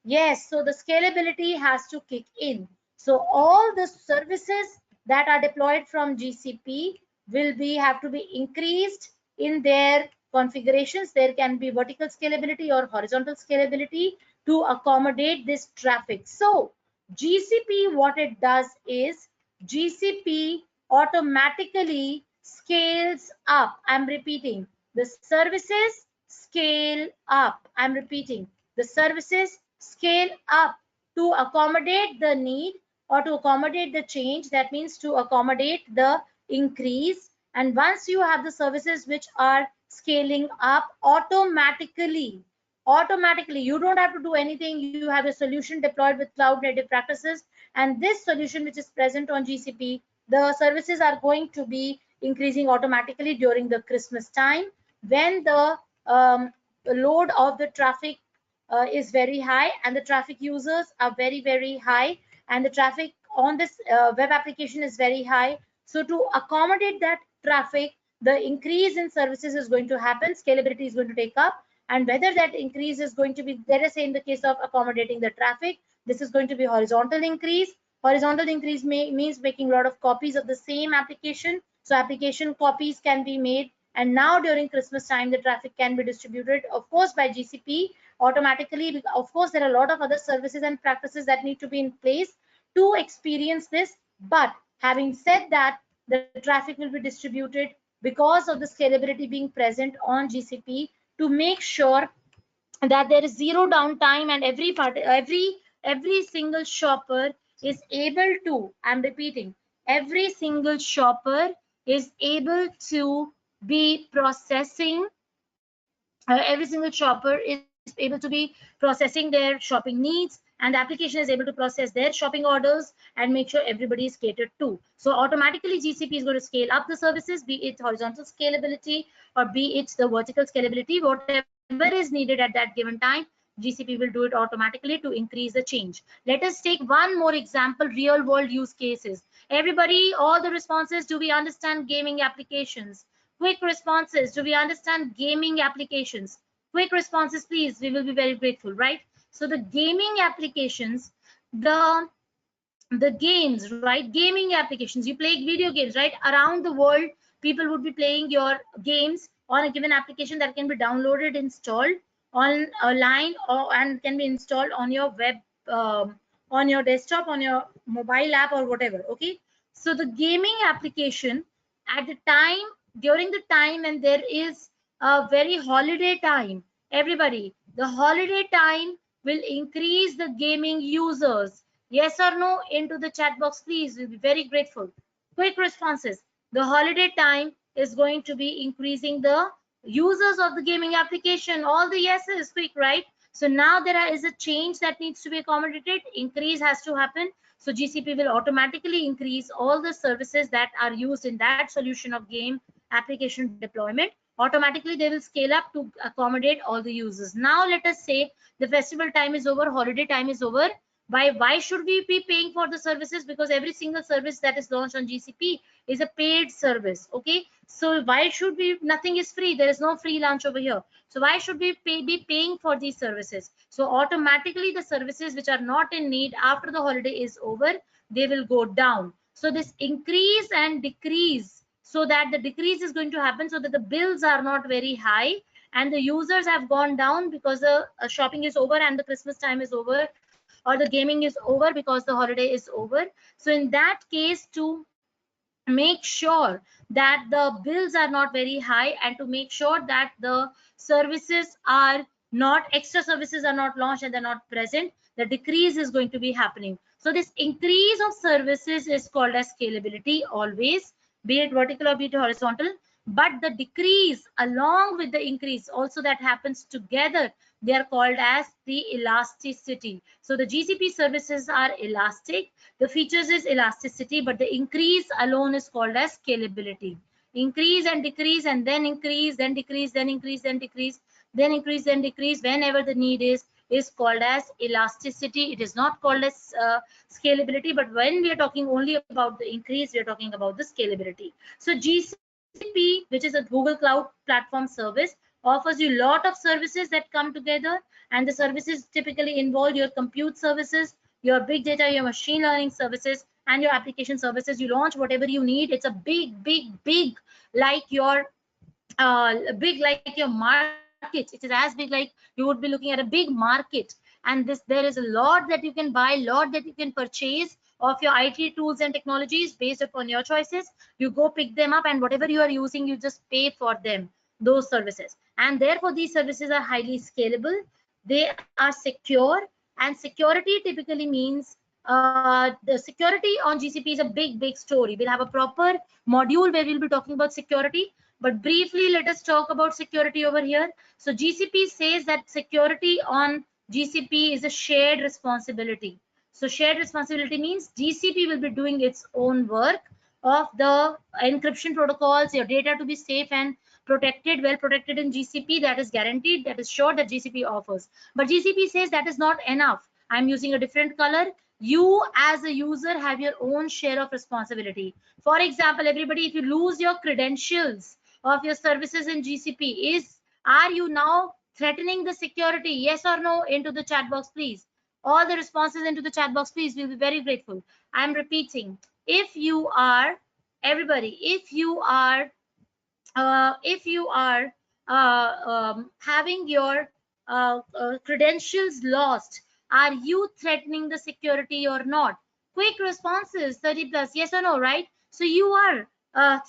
scalability has to kick in. So all the services that are deployed from GCP will have to be increased in their configurations. There can be vertical scalability or horizontal scalability to accommodate this traffic. So GCP, what it does is GCP automatically scales up. I'm repeating, the services scale up. I'm repeating, the services scale up to accommodate the need or to accommodate the change. That means to accommodate the increase. And once you have the services which are scaling up automatically, you don't have to do anything. You have a solution deployed with cloud native practices, and this solution which is present on GCP, the services are going to be increasing automatically during the Christmas time when the load of the traffic is very high and the traffic users are very high and the traffic on this web application is very high. So to accommodate that traffic, the increase in services is going to happen, scalability is going to take up, and whether that increase is going to be, let us say in the case of accommodating the traffic, this is going to be horizontal increase. Horizontal increase means making a lot of copies of the same application. So application copies can be made, and now during Christmas time, the traffic can be distributed, of course, by GCP automatically. Of course, there are a lot of other services and practices that need to be in place to experience this. But having said that, the traffic will be distributed because of the scalability being present on GCP to make sure that there is zero downtime and every single shopper is able to, I'm repeating, every single shopper is able to be processing, every single shopper is able to be processing their shopping needs, and the application is able to process their shopping orders and make sure everybody is catered to. So automatically GCP is going to scale up the services, be it horizontal scalability or be it the vertical scalability, whatever is needed at that given time. GCP will do it automatically to increase the change. Let us take one more example, real world use cases. Everybody, all the responses, do we understand gaming applications? Quick responses, do we understand gaming applications? Quick responses, please, we will be very grateful, right? So the gaming applications, the games, right? Gaming applications, you play video games, right? Around the world, people would be playing your games on a given application that can be downloaded, installed on a line, or and can be installed on your web, on your desktop, on your mobile app, or whatever. Okay, so the gaming application, at the time, during the time when there is a very holiday time, everybody, the holiday time will increase the gaming users. Yes or no into the chat box, please. We'll be very grateful. Quick responses. The holiday time is going to be increasing the users of the gaming application. All the yeses, quick, right? So now there is a change that needs to be accommodated. Increase has to happen. So GCP will automatically increase all the services that are used in that solution of game application deployment. Automatically, they will scale up to accommodate all the users. Now, let us say the festival time is over, holiday time is over. Why should we be paying for the services? Because every single service that is launched on GCP is a paid service. Okay, so why should we? Nothing is free. There is no free lunch over here. So why should we be paying for these services? So automatically the services which are not in need after the holiday is over, they will go down. So this increase and decrease, so that the decrease is going to happen, so that the bills are not very high and the users have gone down because the shopping is over and the Christmas time is over, or the gaming is over because the holiday is over. So in that case, to make sure that the bills are not very high, and to make sure that the services are not, extra services are not launched and they're not present, the decrease is going to be happening. So this increase of services is called as scalability always, be it vertical or be it horizontal. But the decrease along with the increase also, that happens together, they are called as the elasticity. So the GCP services are elastic, the features is elasticity, but the increase alone is called as scalability. Increase and decrease, and then increase, then decrease, then increase, then decrease, then increase, then decrease whenever the need is called as elasticity. It is not called as scalability, but when we are talking only about the increase, we are talking about the scalability. So GCP, which is a Google Cloud Platform service, offers you a lot of services that come together, and the services typically involve your compute services, your big data, your machine learning services, and your application services. You launch whatever you need. It's a big like your market. It is as big like you would be looking at a big market, and there is a lot that you can buy, lot that you can purchase of your IT tools and technologies based upon your choices. You go pick them up, and whatever you are using, you just pay for them, those services. And therefore these services are highly scalable, they are secure, and security typically means the security on GCP is a big story. We'll have a proper module where we'll be talking about security, but briefly let us talk about security over here. So GCP says that security on GCP is a shared responsibility. So shared responsibility means GCP will be doing its own work of the encryption protocols, your data to be safe and protected, well protected in GCP. That is guaranteed, that is sure, that GCP offers. But GCP says that is not enough. I'm using a different color. You as a user have your own share of responsibility. For example, everybody, if you lose your credentials of your services in GCP, are you now threatening the security? Yes or no into the chat box, please. All the responses into the chat box, please. We'll be very grateful. I'm repeating. If you are, everybody, if you are having your credentials lost, are you threatening the security or not? Quick responses, 30 plus, yes or no, right? So you are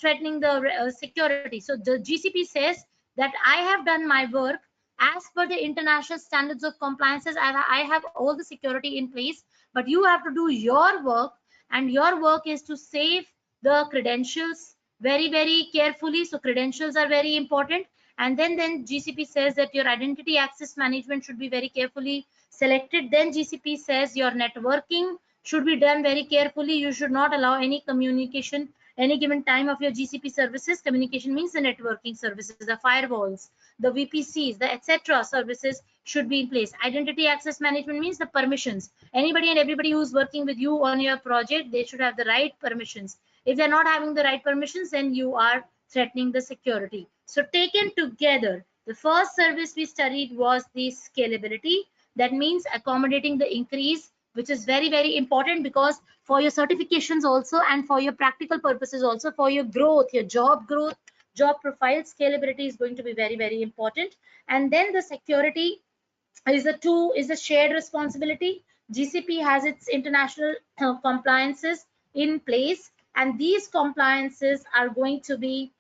threatening the security. So the GCP says that I have done my work as per the international standards of compliances. I have all the security in place, but you have to do your work, and your work is to save the credentials very carefully. So credentials are very important. And then GCP says that your identity access management should be very carefully selected. Then GCP says your networking should be done very carefully. You should not allow any communication any given time of your GCP services. Communication means the networking services, the firewalls, the VPCs, the etc. services should be in place. Identity access management means the permissions. Anybody and everybody who's working with you on your project, they should have the right permissions. If they're not having the right permissions, then you are threatening the security. So taken together, the first service we studied was the scalability. That means accommodating the increase, which is very, very important, because for your certifications also and for your practical purposes also, for your growth, your job growth, job profile, scalability is going to be very, very important. And then the security is a shared responsibility. GCP has its international compliances in place, and these compliances are going to be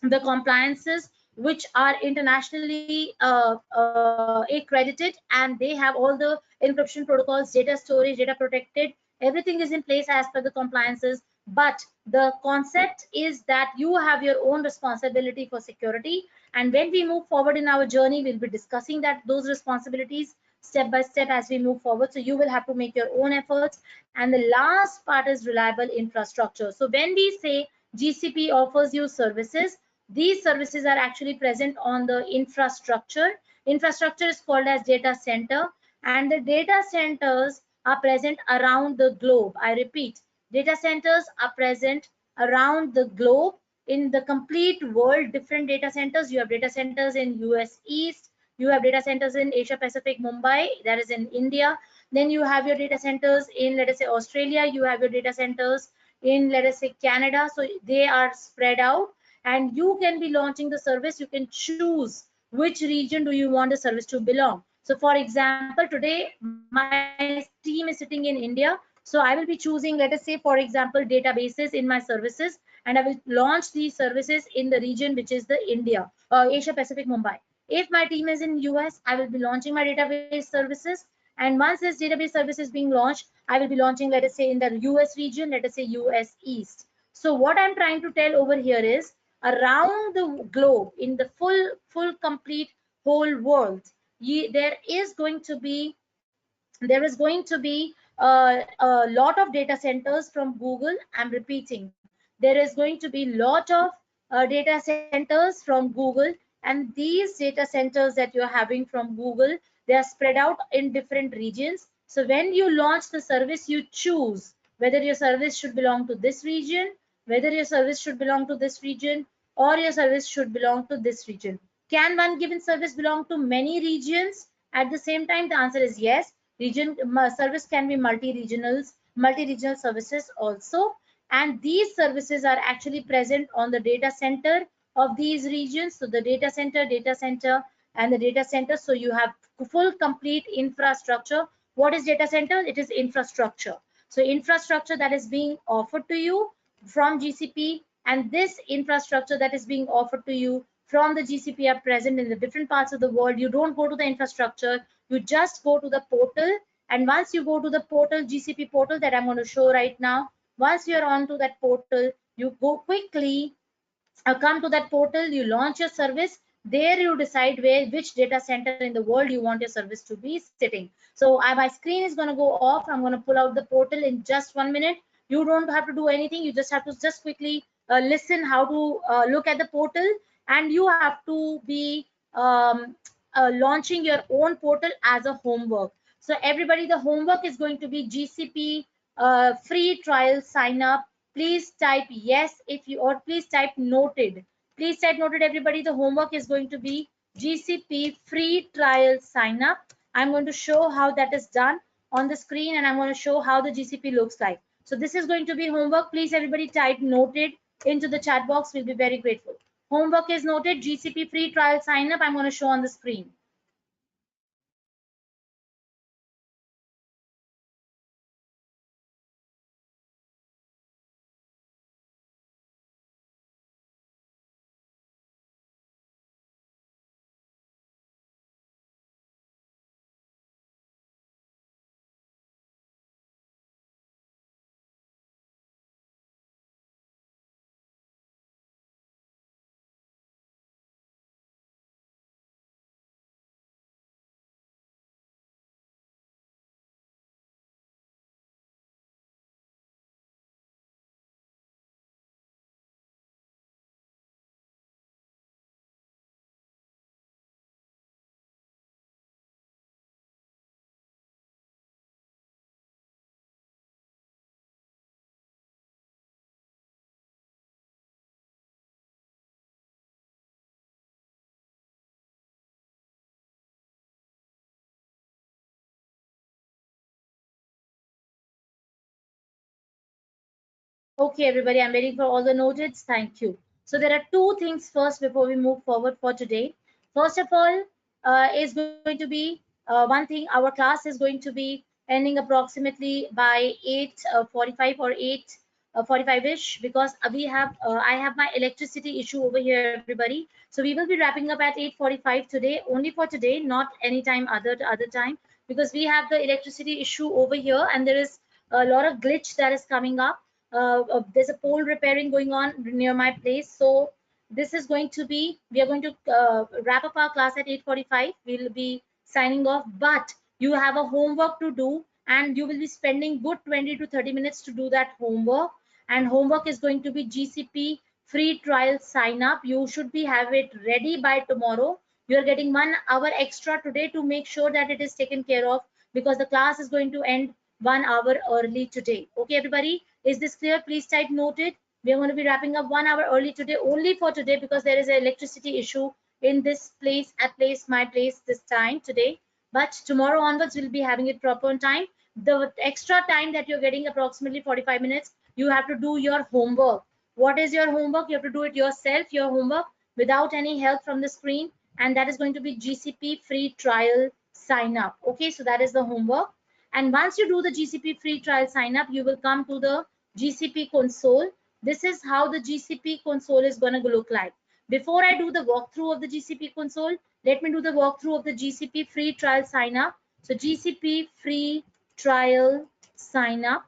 the compliances which are internationally accredited, and they have all the encryption protocols, data storage, data protected, everything is in place as per the compliances. But the concept is that you have your own responsibility for security, and when we move forward in our journey, we'll be discussing that those responsibilities step by step as we move forward. So you will have to make your own efforts. And the last part is reliable infrastructure. So when we say GCP offers you services, these services are actually present on the infrastructure. Infrastructure is called as data center, and the data centers are present around the globe. I repeat, data centers are present around the globe in the complete world. Different data centers. You have data centers in US East, you have data centers in Asia Pacific, Mumbai, that is in India. Then you have your data centers in, let us say, Australia. You have your data centers in, let us say, Canada. So they are spread out, and you can be launching the service. You can choose which region do you want the service to belong. So for example, today my team is sitting in India, so I will be choosing, let us say, for example, databases in my services, and I will launch these services in the region which is the India, Asia Pacific, Mumbai. If my team is in US, I will be launching my database services, and once this database service is being launched, I will be launching, let us say, in the US region, let us say US East. So what I'm trying to tell over here is, around the globe, in the full complete whole world, there is going to be a lot of data centers from Google. I'm repeating, there is going to be lot of data centers from Google, and these data centers that you're having from Google, they are spread out in different regions. So when you launch the service, you choose whether your service should belong to this region, whether your service should belong to this region, or your service should belong to this region. Can one given service belong to many regions at the same time? The answer is yes. Region service can be multi-regional services also, and these services are actually present on the data center of these regions. So the data center, and the data center. So you have full complete infrastructure. What is data center? It is infrastructure. So infrastructure that is being offered to you from GCP, and this infrastructure that is being offered to you from the GCP are present in the different parts of the world. You don't go to the infrastructure, you just go to the portal. And once you go to the portal, GCP portal that I'm going to show right now, once you're onto that portal, you go quickly, come to that portal, you launch your service. There you decide which data center in the world you want your service to be sitting. So my screen is going to go off. I'm going to pull out the portal in just 1 minute. You don't have to do anything. You just have to just quickly listen how to look at the portal, and you have to be launching your own portal as a homework. So everybody, the homework is going to be GCP free trial sign up. Please type yes if you, or please type noted. Please type noted, everybody. The homework is going to be GCP free trial sign up. I'm going to show how that is done on the screen, and I'm going to show how the GCP looks like. So this is going to be homework. Please everybody type noted into the chat box. We'll be very grateful. Homework is noted. GCP free trial sign up. I'm going to show on the screen. Okay, everybody, I'm waiting for all the noted. Thank you. So there are two things first before we move forward for today. First of all, is going to be one thing. Our class is going to be ending approximately by 8:45 or 8:45ish, because we have I have my electricity issue over here, everybody. So we will be wrapping up at 8:45 today, only for today, not anytime other time, because we have the electricity issue over here, and there is a lot of glitch that is coming up. There's a pole repairing going on near my place. So this is going to be, we are going to wrap up our class at 8:45. We'll be signing off, but you have a homework to do, and you will be spending good 20 to 30 minutes to do that homework. And homework is going to be GCP free trial sign up. You should be have it ready by tomorrow. You're getting 1 hour extra today to make sure that it is taken care of, because the class is going to end 1 hour early today. Okay, everybody, is this clear? Please type noted. We are going to be wrapping up 1 hour early today, only for today, because there is an electricity issue in this place, my place this time today. But tomorrow onwards, we'll be having it proper on time. The extra time that you're getting, approximately 45 minutes, you have to do your homework. What is your homework? You have to do it yourself, your homework, without any help from the screen. And that is going to be GCP free trial sign up. Okay, so that is the homework. And once you do the GCP free trial sign up, you will come to the GCP console. This is how the GCP console is going to look like. Before I do the walkthrough of the GCP console, let me do the walkthrough of the GCP free trial sign up. So GCP free trial sign up,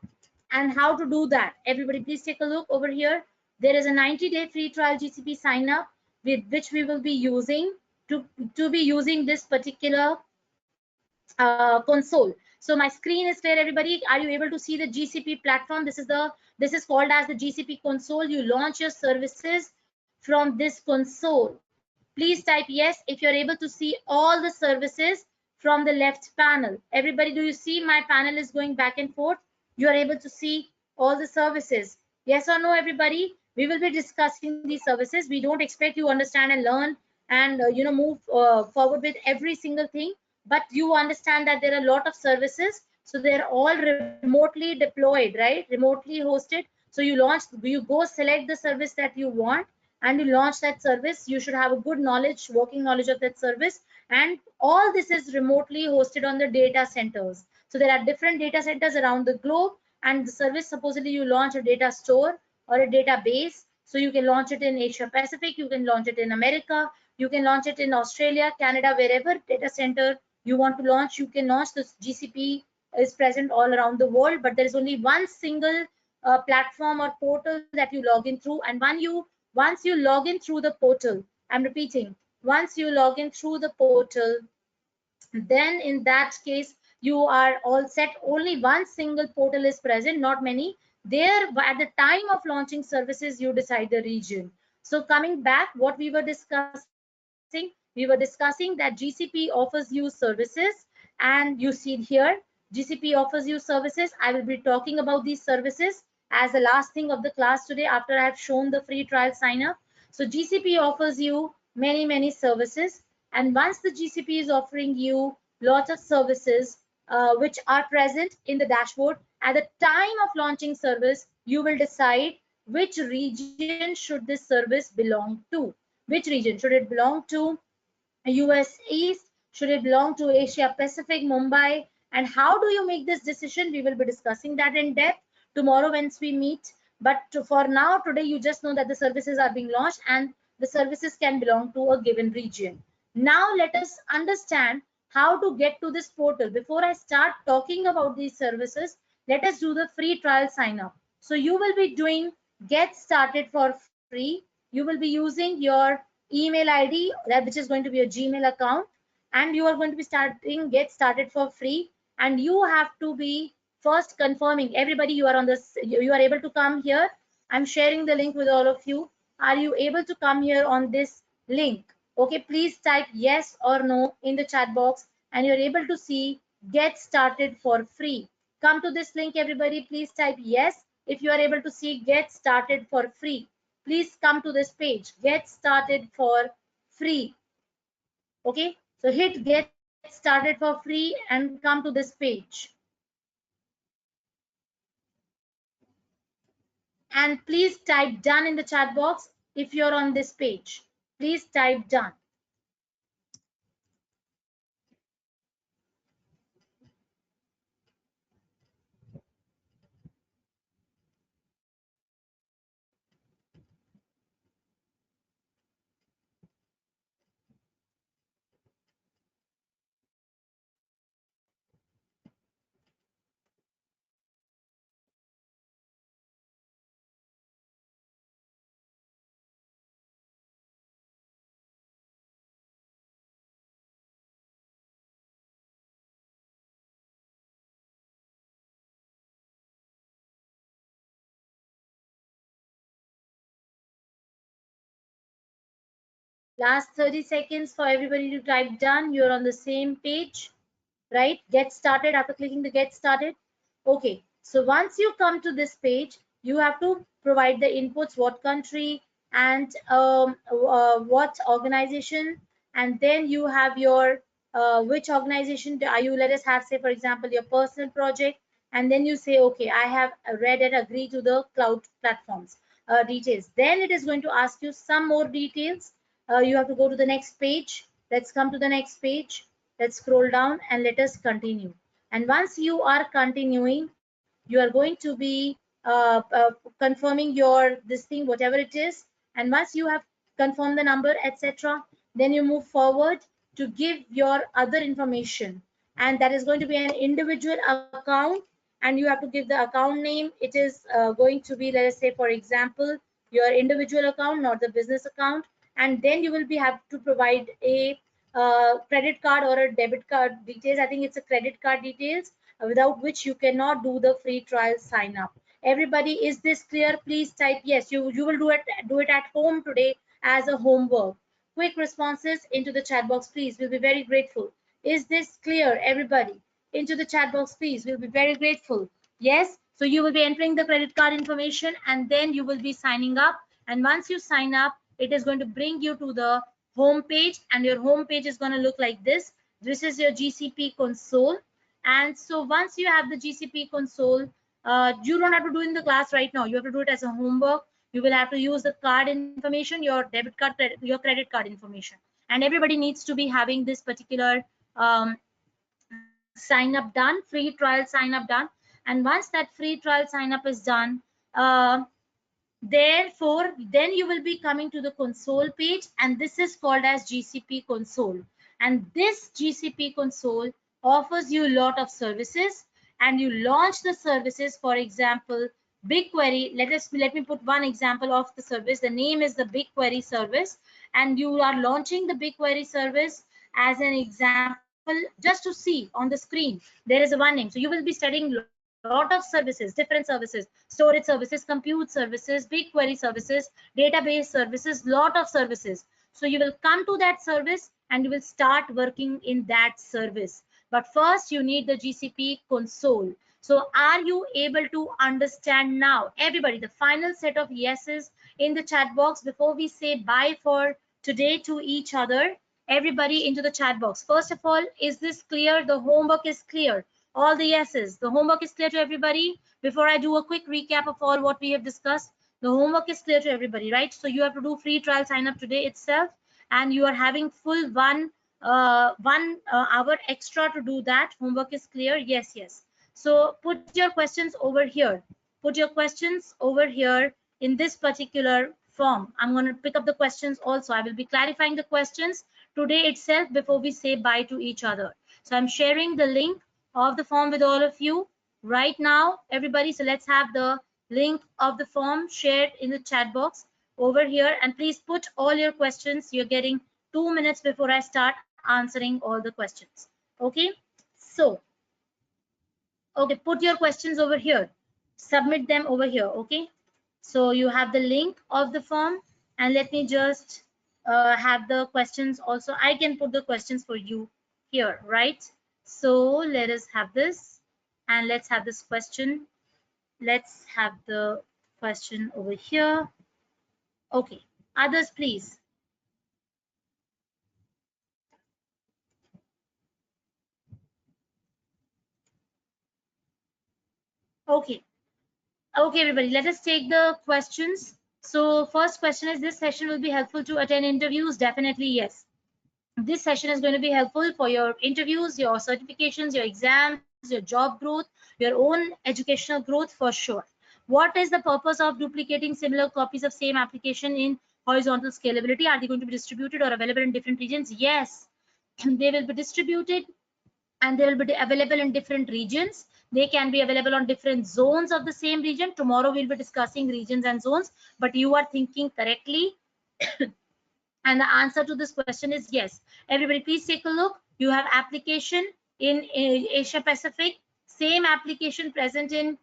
and how to do that. Everybody, please take a look over here. There is a 90-day free trial GCP sign up, with which we will be using to be using this particular console. So my screen is clear, everybody. Are you able to see the GCP platform? This is called as the GCP console. You launch your services from this console. Please type yes if you're able to see all the services from the left panel. Everybody, do you see my panel is going back and forth? You are able to see all the services. Yes or no, everybody? We will be discussing these services. We don't expect you to understand and learn and move forward with every single thing, but you understand that there are a lot of services. So they're all remotely deployed, right? Remotely hosted. So you go select the service that you want, and you launch that service. You should have a good knowledge, working knowledge of that service. And all this is remotely hosted on the data centers. So there are different data centers around the globe, and the service, supposedly you launch a data store or a database. So you can launch it in Asia Pacific, you can launch it in America, you can launch it in Australia, Canada, wherever data center you want to launch, you can launch. This GCP is present all around the world, but there is only one single platform or portal that you log in through. And once you log in through the portal, I'm repeating, once you log in through the portal, then in that case you are all set. Only one single portal is present, not many. There, at the time of launching services, you decide the region. So coming back, what we were discussing, that GCP offers you services, and you see here GCP offers you services. I will be talking about these services as the last thing of the class today, after I have shown the free trial sign up. So GCP offers you many services, and once the GCP is offering you lots of services which are present in the dashboard, at the time of launching service, you will decide which region should this service belong to. Which region should it belong to? US East? Should it belong to Asia Pacific, Mumbai? And how do you make this decision? We will be discussing that in depth tomorrow once we meet. But for now, today, you just know that the services are being launched and the services can belong to a given region. Now, let us understand how to get to this portal. Before I start talking about these services, let us do the free trial sign up. So you will be doing get started for free. You will be using your email ID, which is going to be a Gmail account, and you are going to be starting get started for free. And you have to be first confirming, everybody, you are on this, you are able to come here. I'm sharing the link with all of you. Are you able to come here on this link? Okay, please type yes or no in the chat box, and you're able to see get started for free. Come to this link, everybody. Please type yes if you are able to see get started for free. Please come to this page, get started for free. Okay, so hit get started for free and come to this page. And please type done in the chat box if you're on this page. Please type done. Last 30 seconds for everybody to type done. You're on the same page, right? Get started after clicking the get started. Okay, so once you come to this page, you have to provide the inputs, what country and what organization, and then you have your which organization are you, let us have, say for example, your personal project, and then you say, okay, I have read and agree to the cloud platforms details. Then it is going to ask you some more details. You have to go to the next page. Let's come to the next page. Let's scroll down and let us continue. And once you are continuing, you are going to be confirming your this thing, whatever it is. And once you have confirmed the number, etc., then you move forward to give your other information. And that is going to be an individual account, and you have to give the account name. It is going to be, let us say, for example, your individual account, not the business account. And then you will be have to provide a credit card or a debit card details. I think it's a credit card details, without which you cannot do the free trial sign up. Everybody, is this clear? Please type yes. You will do it at home today as a homework. Quick responses into the chat box, please. We'll be very grateful. Is this clear, everybody? Into the chat box, please. We'll be very grateful. Yes. So you will be entering the credit card information, and then you will be signing up. And once you sign up, it is going to bring you to the home page, and your home page is going to look like this. This is your GCP console. And so once you have the GCP console, you don't have to do it in the class right now. You have to do it as a homework. You will have to use the card information, your debit card, your credit card information. And everybody needs to be having this particular sign up done, free trial sign up done. And once that free trial sign up is done, uh, therefore, then you will be coming to the console page, and this is called as GCP console. And this GCP console offers you a lot of services, and you launch the services. For example, BigQuery. Let me put one example of the service. The name is the BigQuery service, and you are launching the BigQuery service as an example just to see on the screen. There is a one name. So you will be studying lot of services, different services, storage services, compute services, BigQuery services, database services, lot of services. So you will come to that service and you will start working in that service. But first you need the GCP console. So are you able to understand now? Everybody, the final set of yeses in the chat box before we say bye for today to each other. Everybody into the chat box. First of all, is this clear? The homework is clear. All the yeses. The homework is clear to everybody. Before I do a quick recap of all what we have discussed, the homework is clear to everybody, right? So you have to do free trial sign up today itself, and you are having full one hour extra to do that. Homework is clear. Yes, yes. So put your questions over here. Put your questions over here in this particular form. I'm going to pick up the questions also. I will be clarifying the questions today itself before we say bye to each other. So I'm sharing the link of the form with all of you right now, everybody. So let's have the link of the form shared in the chat box over here, and please put all your questions. You're getting 2 minutes before I start answering all the questions. Okay, so okay, put your questions over here, submit them over here. Okay, so you have the link of the form, and let me just have the questions also. I can put the questions for you here, right? So let us have this, and let's have this question. Let's have the question over here. Okay, others please. Okay, Okay, everybody, let us take the questions. So first question is, this session will be helpful to attend interviews? Definitely yes. This session is going to be helpful for your interviews, your certifications, your exams, your job growth, your own educational growth for sure. What is the purpose of duplicating similar copies of same application in horizontal scalability? Are they going to be distributed or available in different regions? Yes, they will be distributed and they will be available in different regions. They can be available on different zones of the same region. Tomorrow we'll be discussing regions and zones, but you are thinking correctly. And the answer to this question is yes. Everybody, please take a look. You have application in Asia Pacific, same application present in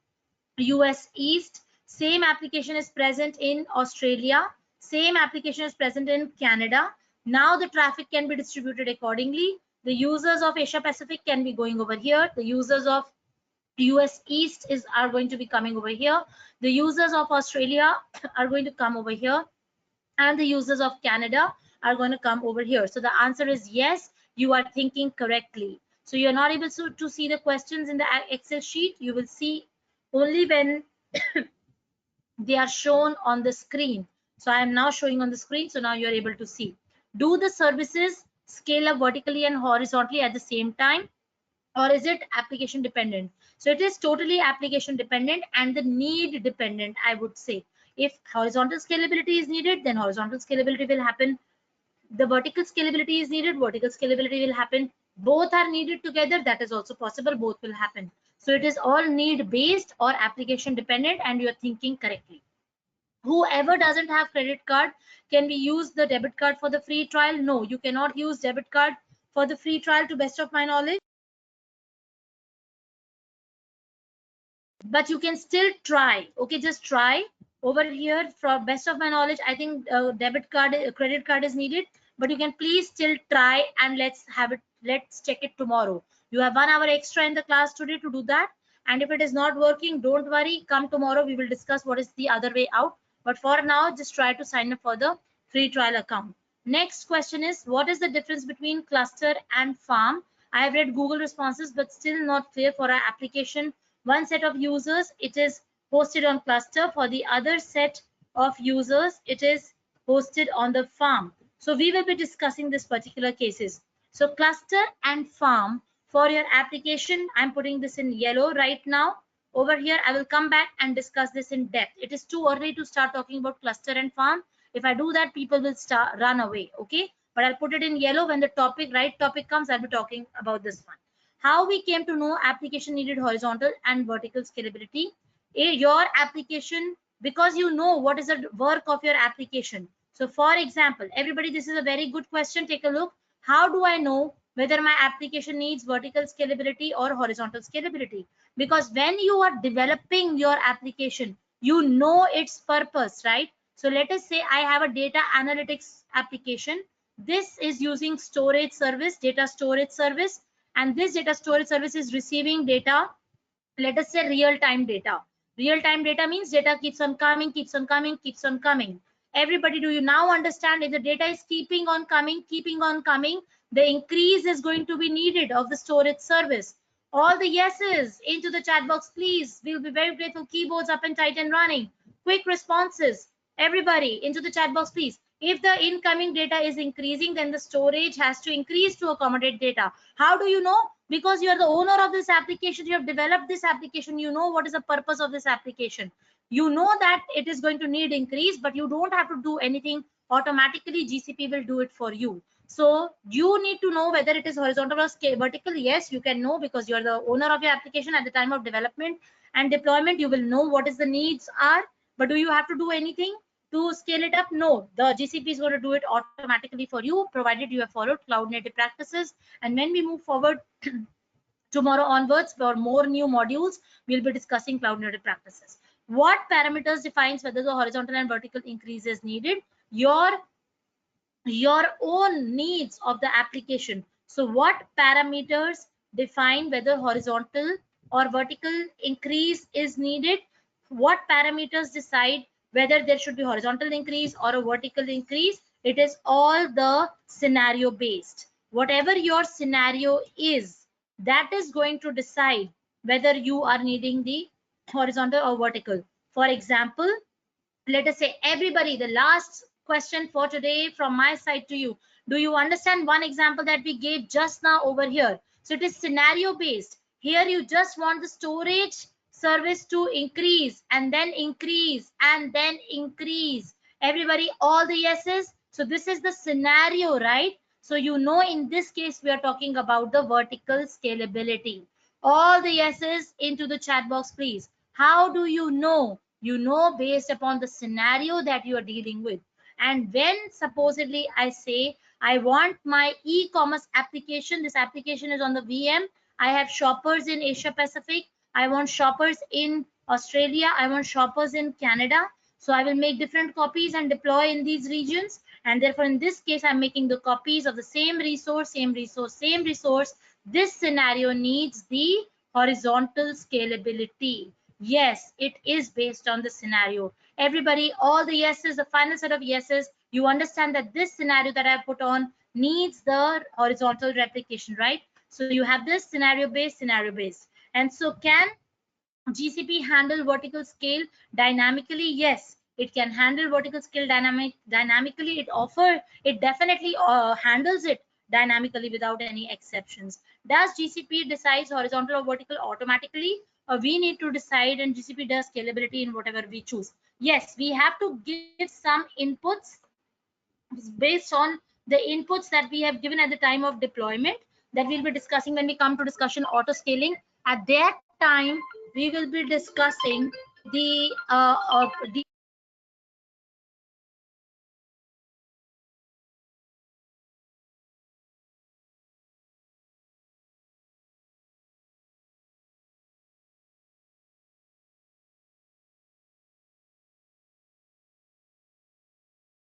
US East, same application is present in Australia, same application is present in Canada. Now the traffic can be distributed accordingly. The users of Asia Pacific can be going over here. The users of US East are going to be coming over here. The users of Australia are going to come over here, and the users of Canada are going to come over here. So the answer is yes, you are thinking correctly. So you're not able to see the questions in the Excel sheet. You will see only when they are shown on the screen. So I am now showing on the screen. So now you're able to see. Do the services scale up vertically and horizontally at the same time, or is it application dependent? So it is totally application dependent and the need dependent, I would say. If horizontal scalability is needed, then horizontal scalability will happen. The vertical scalability is needed, vertical scalability will happen. Both are needed together, that is also possible, both will happen. So it is all need based or application dependent, and you're thinking correctly. Whoever doesn't have credit card, can we use the debit card for the free trial? No, you cannot use debit card for the free trial, to best of my knowledge. But you can still try. Okay, just try. Over here, from best of my knowledge, I think debit card, credit card is needed, but you can please still try, and let's check it tomorrow. You have 1 hour extra in the class today to do that, and if it is not working, don't worry, come tomorrow, we will discuss what is the other way out. But for now, just try to sign up for the free trial account. Next question is, what is the difference between cluster and farm? I have read Google responses, but still not clear. For our application, one set of users, it is hosted on cluster. For the other set of users, it is hosted on the farm. So we will be discussing this particular cases. So cluster and farm for your application, I'm putting this in yellow right now. Over here, I will come back and discuss this in depth. It is too early to start talking about cluster and farm. If I do that, people will run away. Okay, but I'll put it in yellow. When the right topic comes, I'll be talking about this one. How we came to know application needed horizontal and vertical scalability. Your application, because you know what is the work of your application. So for example, everybody, this is a very good question. Take a look. How do I know whether my application needs vertical scalability or horizontal scalability? Because when you are developing your application, you know its purpose, right? So let us say I have a data analytics application. This is using storage service, data storage service, and this data storage service is receiving data, let us say real-time data. Real-time data means data keeps on coming, keeps on coming, keeps on coming. Everybody, do you now understand? If the data is keeping on coming, the increase is going to be needed of the storage service. All the yeses into the chat box, please. We'll be very grateful. Keyboards up and tight and running. Quick responses. Everybody into the chat box, please. If the incoming data is increasing, then the storage has to increase to accommodate data. How do you know? Because you are the owner of this application, you have developed this application, you know what is the purpose of this application. You know that it is going to need increase, but you don't have to do anything. Automatically GCP will do it for you. So you need to know whether it is horizontal or vertical. Yes, you can know, because you are the owner of your application at the time of development and deployment. You will know what is the needs are, but do you have to do anything to scale it up? No, the GCP is going to do it automatically for you, provided you have followed cloud native practices. And when we move forward tomorrow onwards for more new modules, we'll be discussing cloud native practices. What parameters defines whether the horizontal and vertical increase is needed? Your own needs of the application. So what parameters define whether horizontal or vertical increase is needed? What parameters decide whether there should be horizontal increase or a vertical increase? It is all the scenario based. Whatever your scenario is, that is going to decide whether you are needing the horizontal or vertical. For example, let us say everybody, the last question for today from my side to you. Do you understand one example that we gave just now over here? So it is scenario based. Here you just want the storage service to increase and then increase and then increase. Everybody, all the yeses. So this is the scenario, right? So you know, in this case we are talking about the vertical scalability. All the yeses into the chat box, please. How do you know? You know, based upon the scenario that you are dealing with. And when supposedly I say I want my e-commerce application, this application is on the VM. I have shoppers in Asia Pacific. I want shoppers in Australia. I want shoppers in Canada. So I will make different copies and deploy in these regions. And therefore, in this case, I'm making the copies of the same resource, same resource, same resource. This scenario needs the horizontal scalability. Yes, it is based on the scenario. Everybody, all the yeses, the final set of yeses, you understand that this scenario that I put on needs the horizontal replication, right? So you have this scenario based, scenario based. And so can GCP handle vertical scale dynamically? Yes, it can handle vertical scale dynamically. It definitely handles it dynamically without any exceptions. Does GCP decides horizontal or vertical automatically? We need to decide, and GCP does scalability in whatever we choose. Yes, we have to give some inputs based on the inputs that we have given at the time of deployment, that we'll be discussing when we come to discussion auto scaling. At that time, we will be discussing the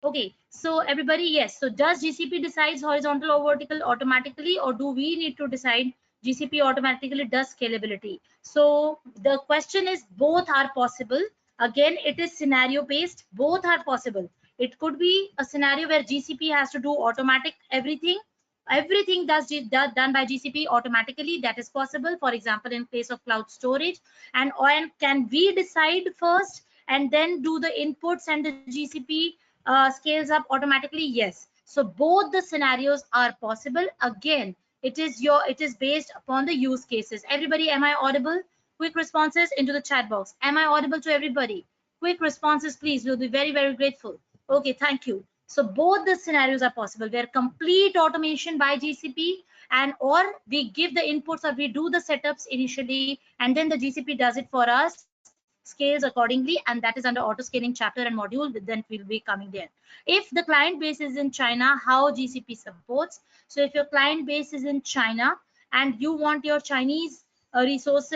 Okay, so everybody, yes. So does GCP decides horizontal or vertical automatically, or do we need to decide GCP automatically does scalability? So the question is, both are possible. Again, it is scenario based. Both are possible. It could be a scenario where GCP has to do automatic everything. Everything done by GCP automatically. That is possible. For example, in case of cloud storage, and can we decide first and then do the inputs and the GCP scales up automatically? Yes. So both the scenarios are possible. Again, it is based upon the use cases. Everybody, am I audible? Quick responses into the chat box. Am I audible to everybody? Quick responses, please. We'll be very, very grateful. Okay, thank you. So both the scenarios are possible, where complete automation by GCP, and or we give the inputs or we do the setups initially, and then the GCP does it for us, scales accordingly, and that is under auto scaling chapter and module, then we'll be coming there. If the client base is in China, how GCP supports. So if your client base is in China and you want your Chinese resource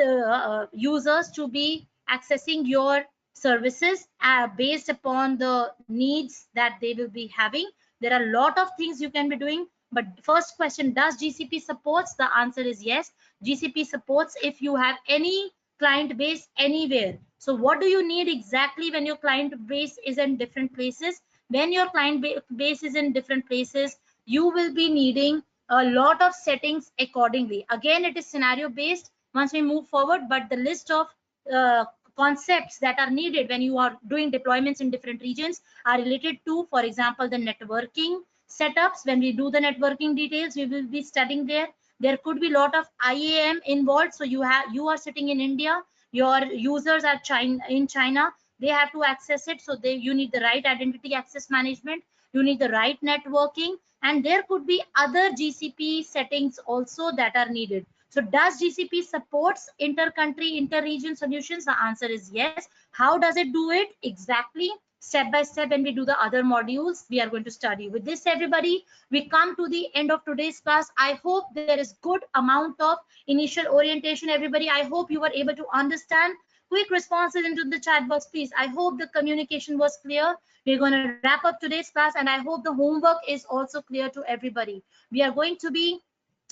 users to be accessing your services based upon the needs that they will be having, there are a lot of things you can be doing. But first question, does GCP supports? The answer is yes. GCP supports if you have any client base anywhere. So what do you need exactly when your client base is in different places? When your client base is in different places, you will be needing a lot of settings accordingly. Again, it is scenario based once we move forward, but the list of uh, concepts that are needed when you are doing deployments in different regions are related to, for example, the networking setups. When we do the networking details, we will be studying there. There could be a lot of IAM involved. So you are sitting in India, your users are in China, they have to access it. So you need the right identity access management, you need the right networking, and there could be other GCP settings also that are needed. So does GCP supports inter-country, inter-region solutions? The answer is yes. How does it do it exactly? Step by step, when we do the other modules, we are going to study. With this, everybody, we come to the end of today's class. I hope there is good amount of initial orientation. Everybody, I hope you were able to understand. Quick responses into the chat box, please. I hope the communication was clear. We're going to wrap up today's class, and I hope the homework is also clear to everybody. We are going to be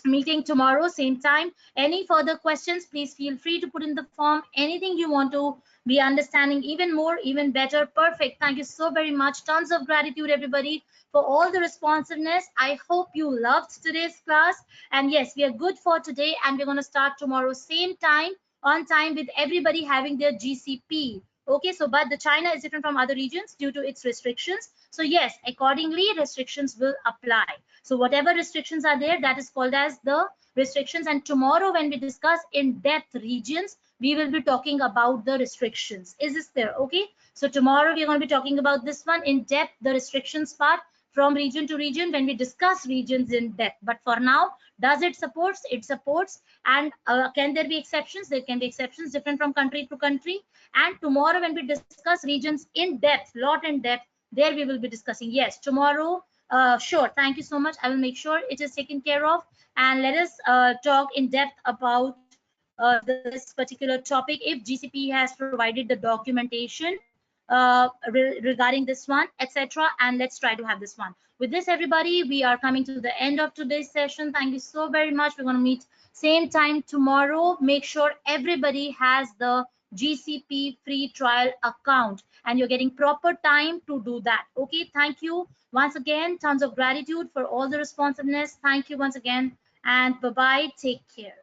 meeting tomorrow same time. Any further questions, please feel free to put in the form. Anything you want to be understanding even more, even better. Perfect. Thank you so very much. Tons of gratitude, everybody, for all the responsiveness. I hope you loved today's class, and yes, we are good for today, and we're going to start tomorrow same time, on time, with everybody having their GCP. Okay, so but the China is different from other regions due to its restrictions. So yes, accordingly restrictions will apply. So whatever restrictions are there, that is called as the restrictions. And tomorrow when we discuss in depth regions, we will be talking about the restrictions. Is this clear? Okay, so tomorrow we're going to be talking about this one in depth, the restrictions part from region to region when we discuss regions in depth. But for now, does it supports? It supports. And can there be exceptions? There can be exceptions different from country to country. And tomorrow when we discuss regions in depth, lot in depth, there we will be discussing. Yes, tomorrow, sure. Thank you so much. I will make sure it is taken care of. And let us talk in depth about this particular topic if GCP has provided the documentation regarding this one, etc. And let's try to have this one. With this, everybody, we are coming to the end of today's session. Thank you so very much. We're going to meet same time tomorrow. Make sure everybody has the GCP free trial account and you're getting proper time to do that. Okay, thank you once again. Tons of gratitude for all the responsiveness. Thank you once again, and bye bye. Take care.